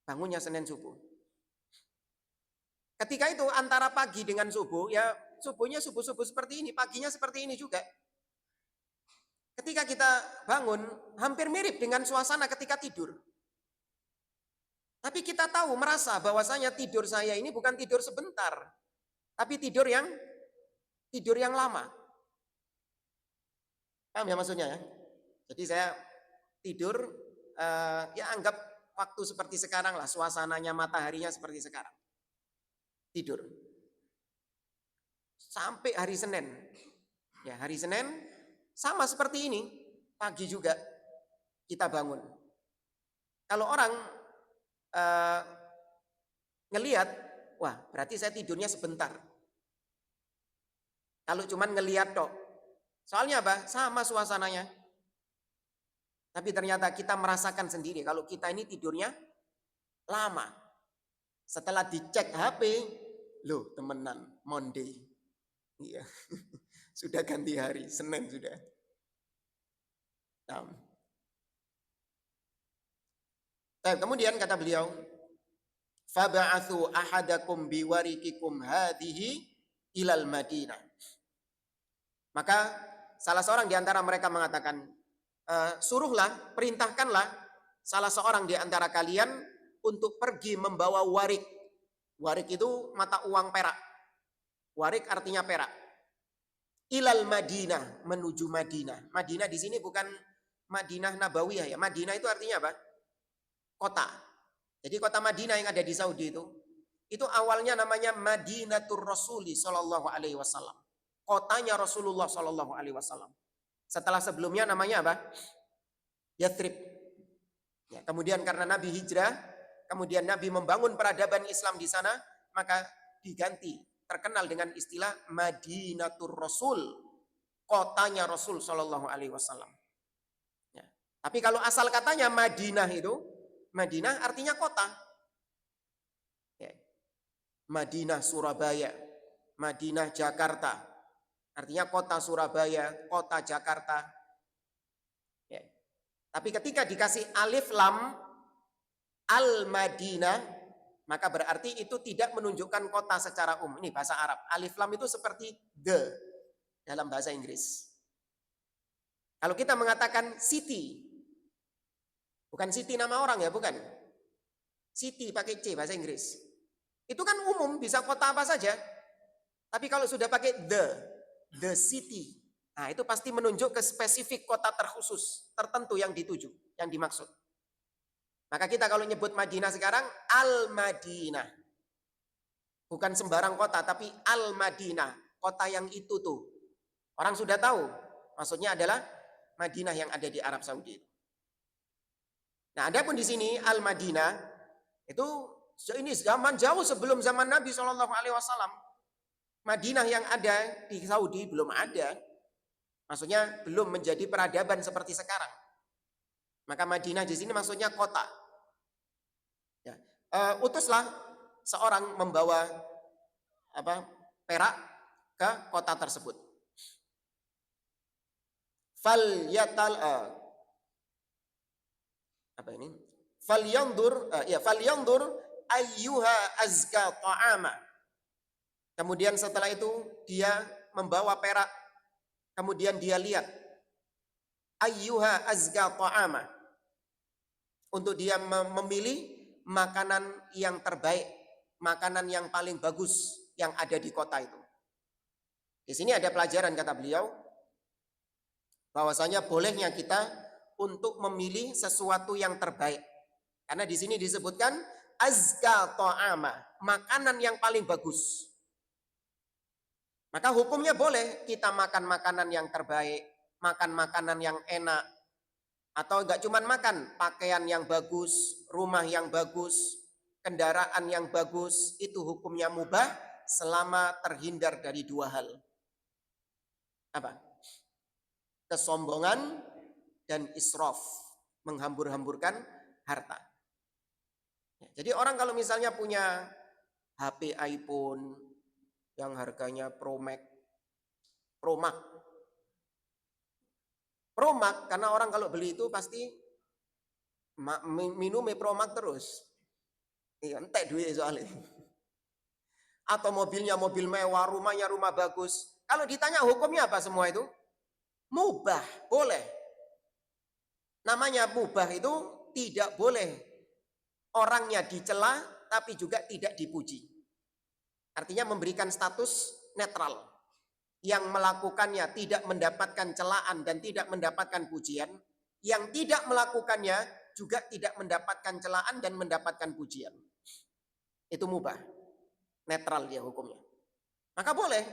Bangunnya Senin subuh. Ketika itu antara pagi dengan subuh, ya subuhnya subuh-subuh seperti ini, paginya seperti ini juga. Ketika kita bangun, hampir mirip dengan suasana ketika tidur. Tapi kita tahu, merasa bahwasanya tidur saya ini bukan tidur sebentar, tapi tidur yang lama. Paham ya maksudnya ya? Jadi saya tidur, ya anggap waktu seperti sekarang lah, suasananya mataharinya seperti sekarang. Tidur. Sampai hari Senin. Ya, hari Senin sama seperti ini, pagi juga kita bangun. Kalau orang ngelihat, wah berarti saya tidurnya sebentar. Kalau cuman ngelihat tok. Soalnya apa? Sama suasananya. Tapi ternyata kita merasakan sendiri kalau kita ini tidurnya lama. Setelah dicek HP, loh temenan, Monday. Iya. Sudah ganti hari, Senin sudah. Nah. Kemudian kata beliau, fab'athu ahadakum biwarikikum hadhihi ilal Madinah. Maka salah seorang di antara mereka mengatakan, suruhlah, perintahkanlah salah seorang di antara kalian untuk pergi membawa warik. Warik itu mata uang perak. Warik artinya perak. Ilal Madinah, menuju Madinah. Madinah di sini bukan Madinah Nabawiyah ya. Madinah itu artinya apa? Kota. Jadi kota Madinah yang ada di Saudi itu awalnya namanya Madinatur Rasuli Shallallahu Alaihi Wasallam. Kotanya Rasulullah Shallallahu Alaihi Wasallam. Setelah sebelumnya namanya apa? Yathrib. Ya, kemudian karena Nabi hijrah, kemudian Nabi membangun peradaban Islam di sana, maka diganti, terkenal dengan istilah Madinatur Rasul, kotanya Rasul Shallallahu Alaihi Wasallam. Ya. Tapi kalau asal katanya Madinah itu, Madinah artinya kota. Ya. Madinah Surabaya, Madinah Jakarta, artinya kota Surabaya, kota Jakarta. Ya. Tapi ketika dikasih alif lam Al-Madinah, maka berarti itu tidak menunjukkan kota secara umum. Ini bahasa Arab. Alif lam itu seperti the dalam bahasa Inggris. Kalau kita mengatakan city, bukan city nama orang ya, bukan. City pakai C bahasa Inggris. Itu kan umum, bisa kota apa saja. Tapi kalau sudah pakai the city, nah itu pasti menunjuk ke spesifik kota terkhusus, tertentu yang dituju, yang dimaksud. Maka kita kalau nyebut Madinah sekarang Al-Madinah. Bukan sembarang kota, tapi Al-Madinah. Kota yang itu tuh. Orang sudah tahu. Maksudnya adalah Madinah yang ada di Arab Saudi. Nah, ada pun di sini Al-Madinah itu ini zaman jauh sebelum zaman Nabi Shallallahu Alaihi Wasallam. Madinah yang ada di Saudi belum ada. Maksudnya belum menjadi peradaban seperti sekarang. Maka Madinah di sini maksudnya kota. Ya. Utuslah seorang membawa perak ke kota tersebut. Falyandur ayyuha azka ta'ama. Kemudian setelah itu dia membawa perak, kemudian dia lihat ayyuha azka ta'ama, untuk dia memilih makanan yang terbaik, makanan yang paling bagus yang ada di kota itu. Di sini ada pelajaran kata beliau, bahwasanya bolehnya kita untuk memilih sesuatu yang terbaik. Karena di sini disebutkan azka ta'ama, makanan yang paling bagus. Maka hukumnya boleh kita makan makanan yang terbaik, makan makanan yang enak, atau enggak cuman makan, pakaian yang bagus, rumah yang bagus, kendaraan yang bagus, itu hukumnya mubah selama terhindar dari dua hal. Apa? Kesombongan dan israf, menghambur-hamburkan harta. Jadi orang kalau misalnya punya HP iPhone yang harganya Pro Max, karena orang kalau beli itu pasti minum Pro Max terus. Iya, entek duit soalnya. Atau mobilnya mobil mewah, rumahnya rumah bagus. Kalau ditanya hukumnya apa semua itu? Mubah, boleh. Namanya mubah itu tidak boleh orangnya dicela, tapi juga tidak dipuji. Artinya memberikan status netral. Yang melakukannya tidak mendapatkan celaan dan tidak mendapatkan pujian. Yang tidak melakukannya juga tidak mendapatkan celaan dan mendapatkan pujian. Itu mubah. Netral dia hukumnya. Maka boleh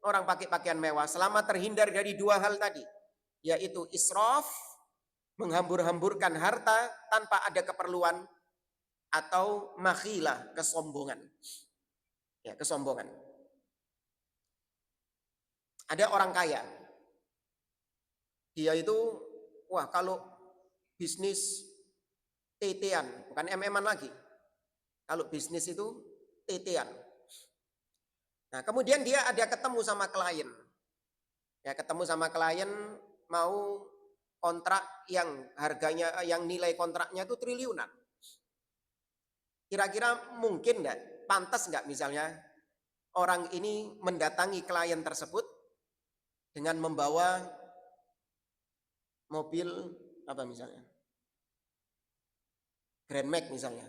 orang pakai pakaian mewah selama terhindar dari dua hal tadi. Yaitu israf, menghambur-hamburkan harta tanpa ada keperluan, atau makhilah, kesombongan. Ya, kesombongan. Ada orang kaya. Dia itu, wah kalau bisnis TT-an, bukan MM-an lagi. Kalau bisnis itu TT-an. Nah, kemudian dia ada ketemu sama klien. Ya, ketemu sama klien mau kontrak yang harganya, yang nilai kontraknya itu triliunan. Kira-kira mungkin enggak, pantas enggak misalnya orang ini mendatangi klien tersebut dengan membawa mobil apa misalnya? Grand Max misalnya.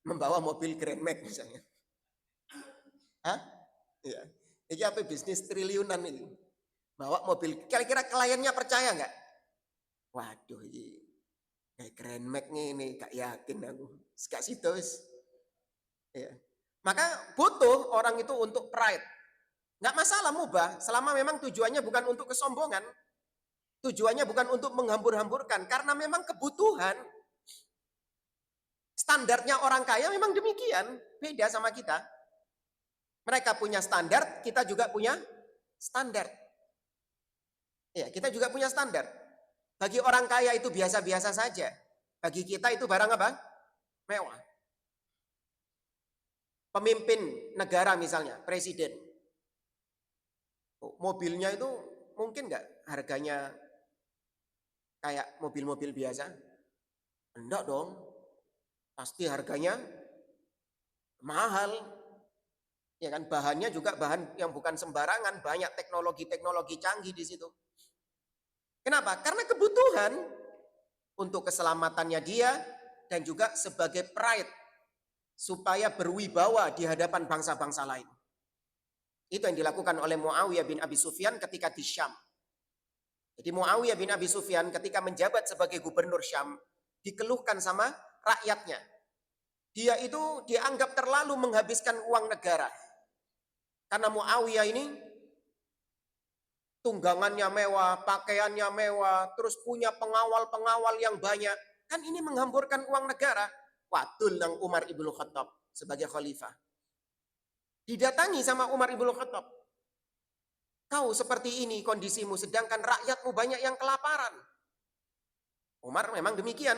Membawa mobil Grand Max misalnya. Hah? Iya. Ini apa bisnis triliunan ini? Bawa mobil, kira-kira kliennya percaya enggak? Waduh, ini kayak Grand Max ini gak yakin aku. Gak situ. Ya. Maka butuh orang itu untuk pride. Nggak masalah mubah, selama memang tujuannya bukan untuk kesombongan. Tujuannya bukan untuk menghambur-hamburkan, karena memang kebutuhan. Standarnya orang kaya memang demikian, beda sama kita. Mereka punya standar, kita juga punya standar. Ya, kita juga punya standar. Bagi orang kaya itu biasa-biasa saja. Bagi kita itu barang apa? Mewah. Pemimpin negara misalnya, presiden. Mobilnya itu mungkin nggak harganya kayak mobil-mobil biasa? Enggak dong. Pasti harganya mahal. Ya kan, bahannya juga bahan yang bukan sembarangan, banyak teknologi-teknologi canggih di situ. Kenapa? Karena kebutuhan untuk keselamatannya dia dan juga sebagai pride supaya berwibawa di hadapan bangsa-bangsa lain. Itu yang dilakukan oleh Muawiyah bin Abi Sufyan ketika di Syam. Jadi Muawiyah bin Abi Sufyan ketika menjabat sebagai gubernur Syam dikeluhkan sama rakyatnya. Dia itu dianggap terlalu menghabiskan uang negara. Karena Muawiyah ini tunggangannya mewah, pakaiannya mewah, terus punya pengawal-pengawal yang banyak. Kan ini menghamburkan uang negara. Wadul nang Umar ibnu Khattab sebagai khalifah. Didatangi sama Umar ibnu Khattab. Kau seperti ini kondisimu, sedangkan rakyatmu banyak yang kelaparan. Umar memang demikian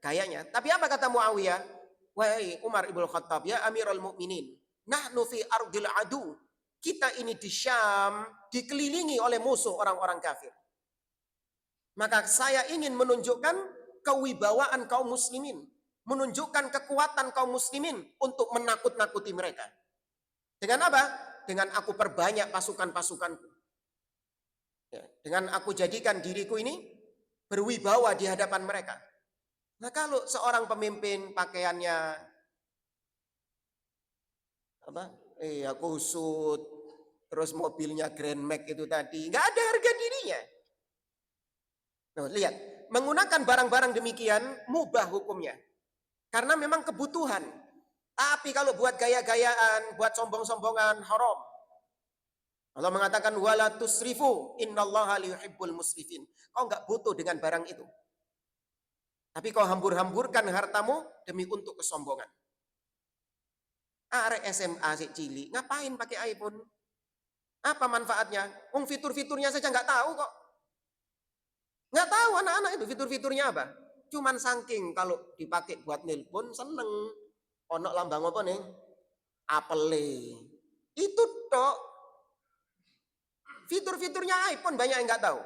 gayanya. Tapi apa kata Muawiyah? Wahai Umar ibnu Khattab, ya Amirul Mukminin, nahnu fi ardil adu. Kita ini di Syam dikelilingi oleh musuh orang-orang kafir. Maka saya ingin menunjukkan kewibawaan kaum muslimin, menunjukkan kekuatan kaum muslimin untuk menakut-nakuti mereka. Dengan apa? Dengan aku perbanyak pasukan-pasukanku. Ya, dengan aku jadikan diriku ini berwibawa di hadapan mereka. Nah, kalau seorang pemimpin pakaiannya kusut, terus mobilnya Grand Max itu tadi, nggak ada harga dirinya. Nah, lihat, menggunakan barang-barang demikian mubah hukumnya, karena memang kebutuhan. Tapi kalau buat gaya-gayaan, buat sombong-sombongan, haram. Allah mengatakan wala tusrifu innallaha liyuhibbul musrifin. Kau nggak butuh dengan barang itu. Tapi kau hambur-hamburkan hartamu demi untuk kesombongan. Arek SMA si cili, ngapain pakai iPhone? Apa manfaatnya? Fitur-fiturnya saja nggak tahu kok. Nggak tahu anak-anak itu fitur-fiturnya apa. Cuman saking kalau dipakai buat nelpon seneng. Ono lambang apa nih? Apple. Itu tok. Fitur-fiturnya iPhone banyak yang nggak tahu.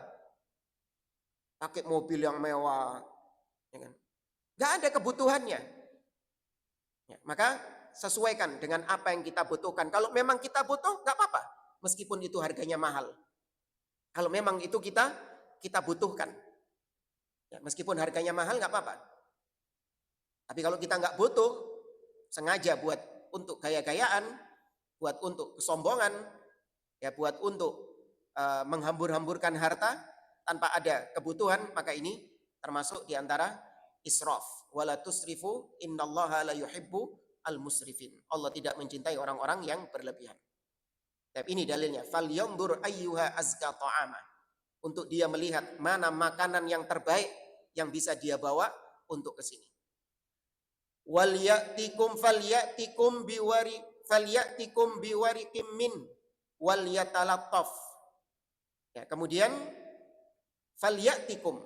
Pakai mobil yang mewah. Ya kan? Nggak ada kebutuhannya. Ya, maka sesuaikan dengan apa yang kita butuhkan. Kalau memang kita butuh, nggak apa-apa. Meskipun itu harganya mahal. Kalau memang itu kita butuhkan. Ya, meskipun harganya mahal, nggak apa-apa. Tapi kalau kita nggak butuh, sengaja buat untuk gaya-gayaan, buat untuk kesombongan, ya buat untuk menghambur-hamburkan harta tanpa ada kebutuhan, maka ini termasuk diantara israf. Wala tusrifu innallaha la yuhibbu al-musrifin. Allah tidak mencintai orang-orang yang berlebihan. Tapi ini dalilnya. Falyanzur ayyuha azka ta'ama. Untuk dia melihat mana makanan yang terbaik yang bisa dia bawa untuk ke sini. Wal ya'tikum falyatikum biwarikim min wal yatalattaf. Ya, kemudian falyatikum,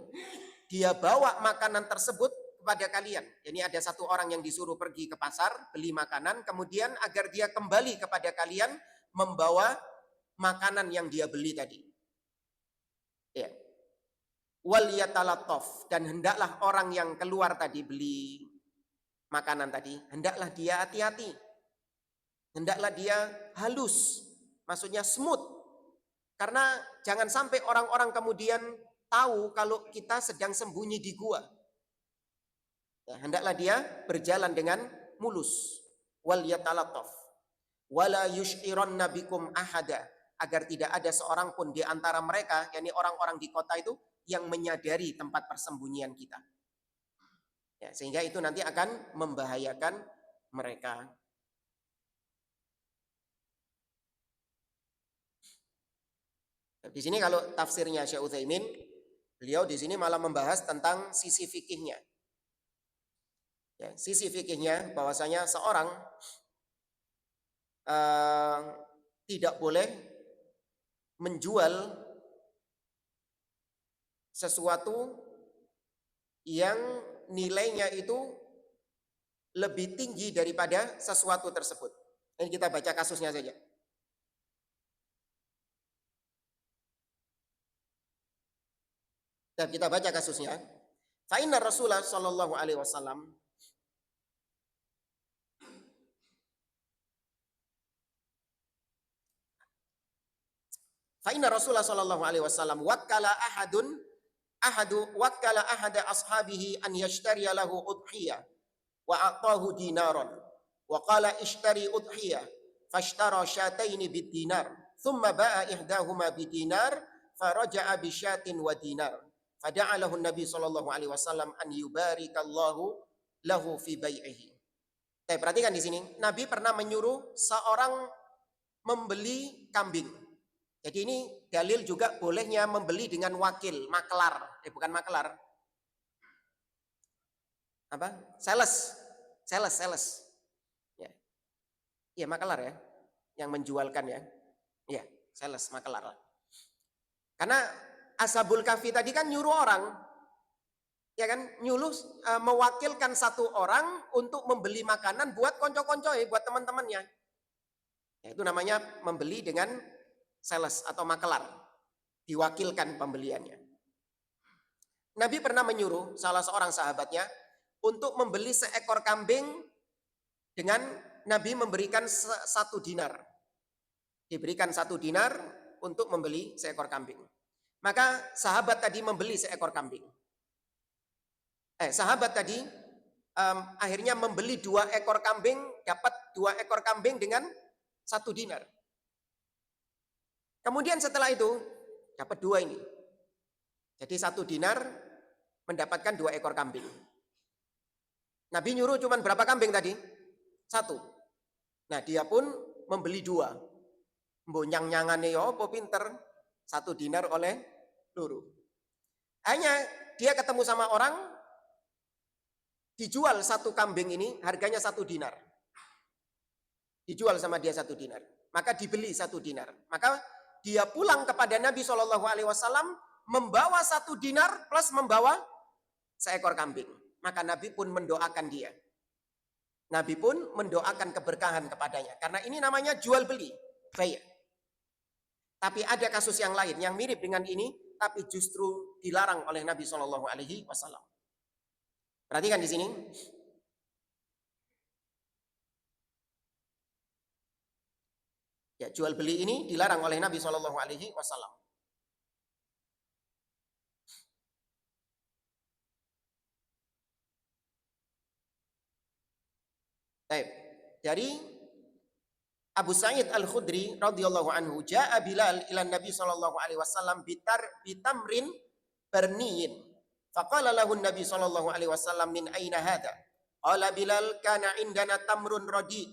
dia bawa makanan tersebut kepada kalian. Ini ada satu orang yang disuruh pergi ke pasar beli makanan, kemudian agar dia kembali kepada kalian membawa makanan yang dia beli tadi. Ya. Wal yatalattaf, dan hendaklah orang yang keluar tadi beli makanan tadi, hendaklah dia hati-hati. Hendaklah dia halus, maksudnya smooth. Karena jangan sampai orang-orang kemudian tahu kalau kita sedang sembunyi di gua. Ya, hendaklah dia berjalan dengan mulus. Wal yatalattaf. Wala yush'iranna bikum ahada, agar tidak ada seorang pun di antara mereka, yakni orang-orang di kota itu, yang menyadari tempat persembunyian kita. Ya, sehingga itu nanti akan membahayakan mereka. Di sini kalau tafsirnya Syekh Utsaimin, beliau di sini malah membahas tentang sisi fikihnya. Ya, sisi fikihnya bahwasanya seorang tidak boleh menjual sesuatu yang nilainya itu lebih tinggi daripada sesuatu tersebut. Ini kita baca kasusnya saja. Dan kita baca kasusnya. Fa inna Rasulullah sallallahu alaihi wasallam wakkala ahada ashabihi an yashtariya lahu udhiyah wa a'tahu dinaran wa qala ishtari udhiyah fashtara syataini bid dinar thumma ba'a ihdahuma bid dinar faraja'a bi syatin wa dinar. Fada'alahu Nabi sallallahu alaihi wasallam an yubarikallahu lahu fi bai'ihi. Perhatikan di sini, Nabi pernah menyuruh seorang membeli kambing. Jadi ini dalil juga bolehnya membeli dengan wakil, makelar. Bukan makelar. Apa? Sales. Ya. Iya, makelar ya. Yang menjualkan ya. Iya, sales, makelar. Karena Ashabul Kahfi tadi kan nyuruh orang. Ya kan, nyuruh mewakilkan satu orang untuk membeli makanan buat konco-konco buat teman-temannya. Ya, itu namanya membeli dengan sales atau makelar. Diwakilkan pembeliannya. Nabi pernah menyuruh salah seorang sahabatnya untuk membeli seekor kambing dengan Nabi memberikan 1 dinar. Diberikan 1 dinar untuk membeli seekor kambing. Maka sahabat tadi membeli seekor kambing. Sahabat tadi akhirnya membeli 2 ekor kambing, dapat 2 ekor kambing dengan 1 dinar. Kemudian setelah itu dapat 2 ini. Jadi 1 dinar mendapatkan 2 ekor kambing. Nabi nyuruh cuma berapa kambing tadi? 1. Nah dia pun membeli 2. Mbonyang-nyangane apa pinter. 1 dinar oleh luru. Hanya dia ketemu sama orang, dijual 1 kambing ini harganya 1 dinar. Dijual sama dia 1 dinar. Maka dibeli 1 dinar. Maka dia pulang kepada Nabi SAW membawa 1 dinar plus membawa seekor kambing. Maka Nabi pun mendoakan dia. Nabi pun mendoakan keberkahan kepadanya. Karena ini namanya jual beli. Bayar. Tapi ada kasus yang lain yang mirip dengan ini. Tapi justru dilarang oleh Nabi SAW. Perhatikan di sini. Ya, jual beli ini dilarang oleh Nabi SAW. Baik. Dari Abu Sa'id Al-Khudri radhiyallahu anhu, ja'a Bilal ila Nabi sallallahu alaihi wasallam bitamrin barniyin. Faqala lahu Nabi sallallahu alaihi wasallam min aina hadha? Qala Bilal kana indana tamrun radi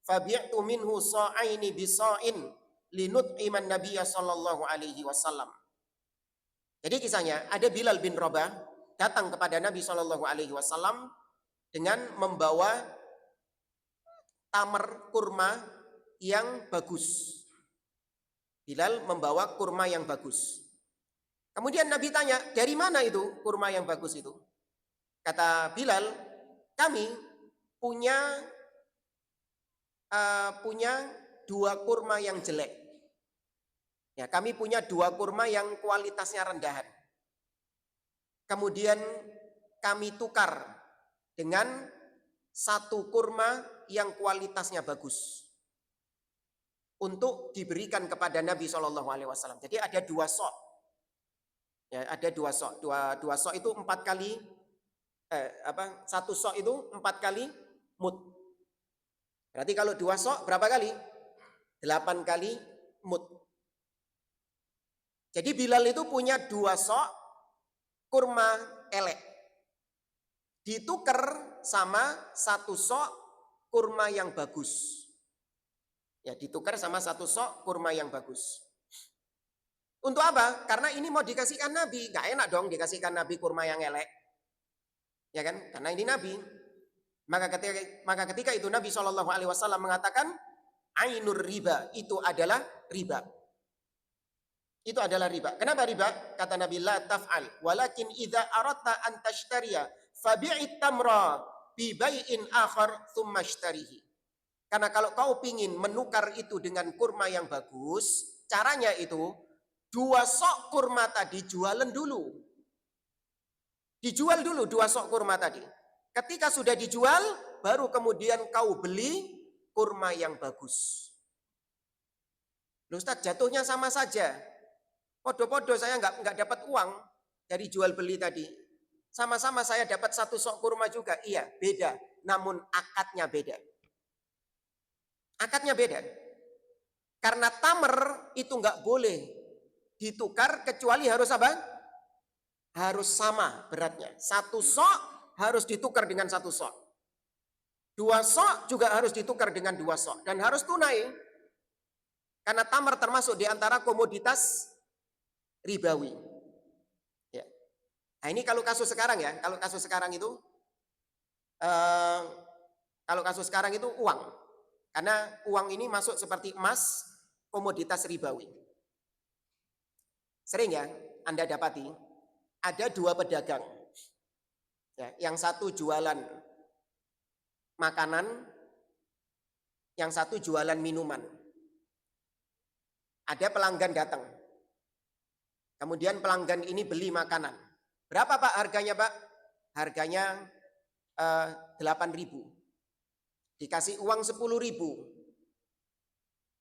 fabi'tu minhu sa'aini bisa'in linut'iman Nabiy sallallahu alaihi wasallam. Jadi kisahnya ada Bilal bin Rabah datang kepada Nabi sallallahu alaihi wasallam dengan membawa tamar kurma yang bagus. Bilal membawa kurma yang bagus. Kemudian Nabi tanya, dari mana itu kurma yang bagus itu? Kata Bilal, kami punya 2 kurma yang jelek. Ya, kami punya 2 kurma yang kualitasnya rendahan. Kemudian kami tukar dengan 1 kurma yang kualitasnya bagus untuk diberikan kepada Nabi SAW. Jadi ada 2 sok. Ya, ada 2 sok. 2 sok itu 4 kali 1 sok itu 4 kali mud. Berarti kalau 2 sok berapa kali? 8 kali mud. Jadi Bilal itu punya 2 sok kurma elek. Ditukar sama 1 sok kurma yang bagus. Ya, ditukar sama 1 sok kurma yang bagus. Untuk apa? Karena ini mau dikasihkan Nabi. Gak enak dong dikasihkan Nabi kurma yang elek. Ya kan? Karena ini Nabi. Maka ketika itu Nabi SAW mengatakan, ainur riba, itu adalah riba. Itu adalah riba. Kenapa riba? Kata Nabi, la taf'al. Walakin idza aradta an tashtariya fabi'it tamra bi bai'in akhar thumma ashtarihi. Karena kalau kau pingin menukar itu dengan kurma yang bagus, caranya itu 2 sok kurma tadi jualan dulu. Dijual dulu 2 sok kurma tadi. Ketika sudah dijual, baru kemudian kau beli kurma yang bagus. Loh Ustaz, jatuhnya sama saja. Podo-podo saya nggak dapat uang dari jual beli tadi. Sama-sama saya dapat 1 sok kurma juga. Iya, beda. Namun akadnya beda. Akadnya beda. Karena tamar itu nggak boleh ditukar kecuali harus apa? Harus sama beratnya. 1 sok harus ditukar dengan 1 sok. 2 sok juga harus ditukar dengan 2 sok. Dan harus tunai. Karena tamar termasuk di antara komoditas ribawi. Ya. Nah ini kalau kasus sekarang ya. Kalau kasus sekarang itu uang. Karena uang ini masuk seperti emas, komoditas ribawi. Sering ya Anda dapati, ada 2 pedagang. Ya, yang satu jualan makanan, yang satu jualan minuman. Ada pelanggan datang. Kemudian pelanggan ini beli makanan. Berapa Pak harganya Pak? Harganya 8.000. Dikasih uang 10.000.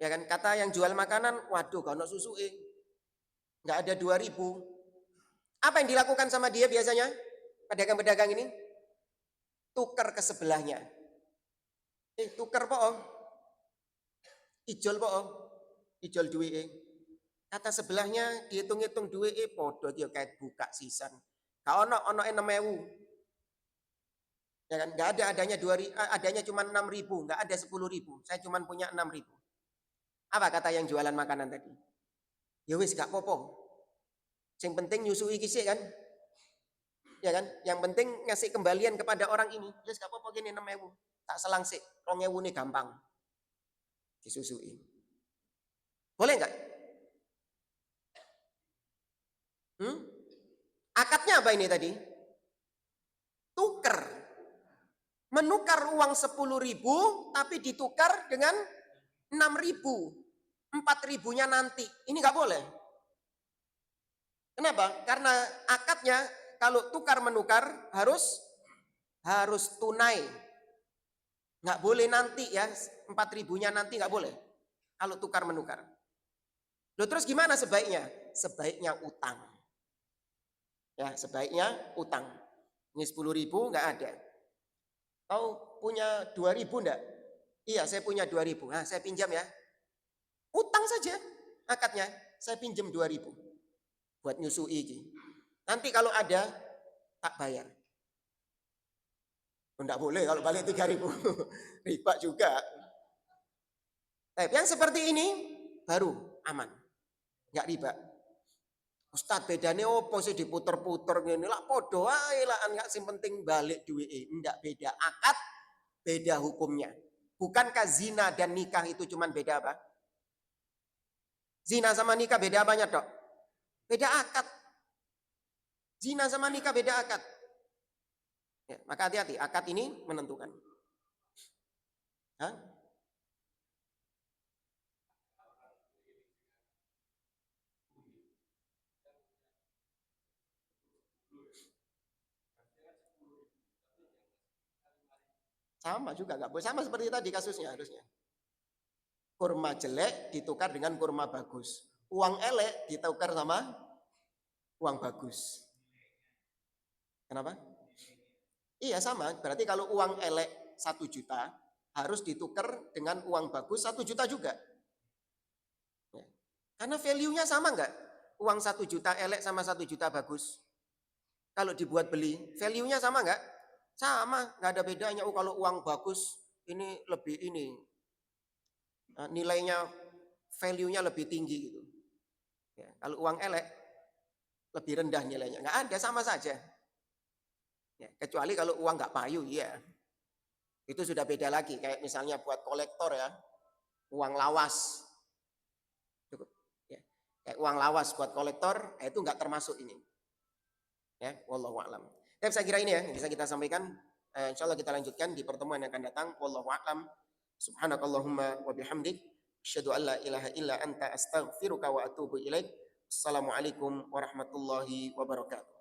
Ya kan, kata yang jual makanan, waduh kalau susu nggak ada 2.000. Apa yang dilakukan sama dia biasanya? Pedagang-pedagang ini tukar ke sebelahnya. Tukar po, ijol po, ijol duwe. Kata sebelahnya dihitung-hitung duwe podo dia kayak buka sisan. Kau ono 6.000. Ya kan, nggak ada adanya 2.000, adanya cuma 6.000, nggak ada 10.000. Saya cuma punya 6.000. Apa kata yang jualan makanan tadi? Ya wis gak popo. Yang penting nyusui kisih kan? Ya kan? Yang penting ngasih kembalian kepada orang ini. Ya gak popo gini 6.000. Tak selang sih, 2.000 ini gampang. Disusui. Boleh nggak? Akadnya apa ini tadi? Tuker. Menukar uang 10.000 tapi ditukar dengan 6.000. 4.000-nya nanti. Ini nggak boleh. Kenapa? Karena akadnya kalau tukar menukar harus tunai. Nggak boleh nanti ya, 4.000-nya nanti nggak boleh. Kalau tukar menukar. Loh terus gimana sebaiknya? Sebaiknya utang. Ya, sebaiknya utang. Ini 10.000 nggak ada. Kau punya 2.000 enggak? Iya, saya punya 2.000. Nah, saya pinjam ya. Utang saja akadnya. Saya pinjam 2.000 buat nyusui ini. Nanti kalau ada tak bayar. Enggak boleh kalau balik 3.000. Riba juga. Yang seperti ini baru aman. Enggak riba. Ustaz bedane opo sih diputer-puter ngene lah padha ae lah enggak sing penting balik duwike. Enggak beda akad, beda hukumnya. Bukankah zina dan nikah itu cuman beda apa? Zina sama nikah beda apanya, Dok? Beda akad. Zina sama nikah beda akad. Ya, maka hati-hati, akad ini menentukan. Hah? Sama juga nggak boleh, sama seperti tadi kasusnya harusnya. Kurma jelek ditukar dengan kurma bagus. Uang elek ditukar sama uang bagus. Kenapa? Iya sama, berarti kalau uang elek 1 juta harus ditukar dengan uang bagus 1 juta juga. Ya. Karena value-nya sama nggak? Uang 1 juta elek sama 1 juta bagus. Kalau dibuat beli, value-nya sama nggak? Sama, nggak ada bedanya. Oh kalau uang bagus ini lebih ini nilainya, value-nya lebih tinggi gitu. Ya, kalau uang elek lebih rendah nilainya, nggak ada, sama saja. Ya, kecuali kalau uang nggak payu, ya itu sudah beda lagi. Kayak misalnya buat kolektor ya, uang lawas, cukup. Ya, kayak uang lawas buat kolektor, itu nggak termasuk ini. Ya, wallahu a'lam. Dan saya kira ini ya yang bisa kita sampaikan. Insya Allah kita lanjutkan di pertemuan yang akan datang. Wallahu a'lam. Subhanakallahumma wa bihamdik. Asyhadu an la ilaha illa anta astaghfiruka wa atubu ilaik. Assalamualaikum warahmatullahi wabarakatuh.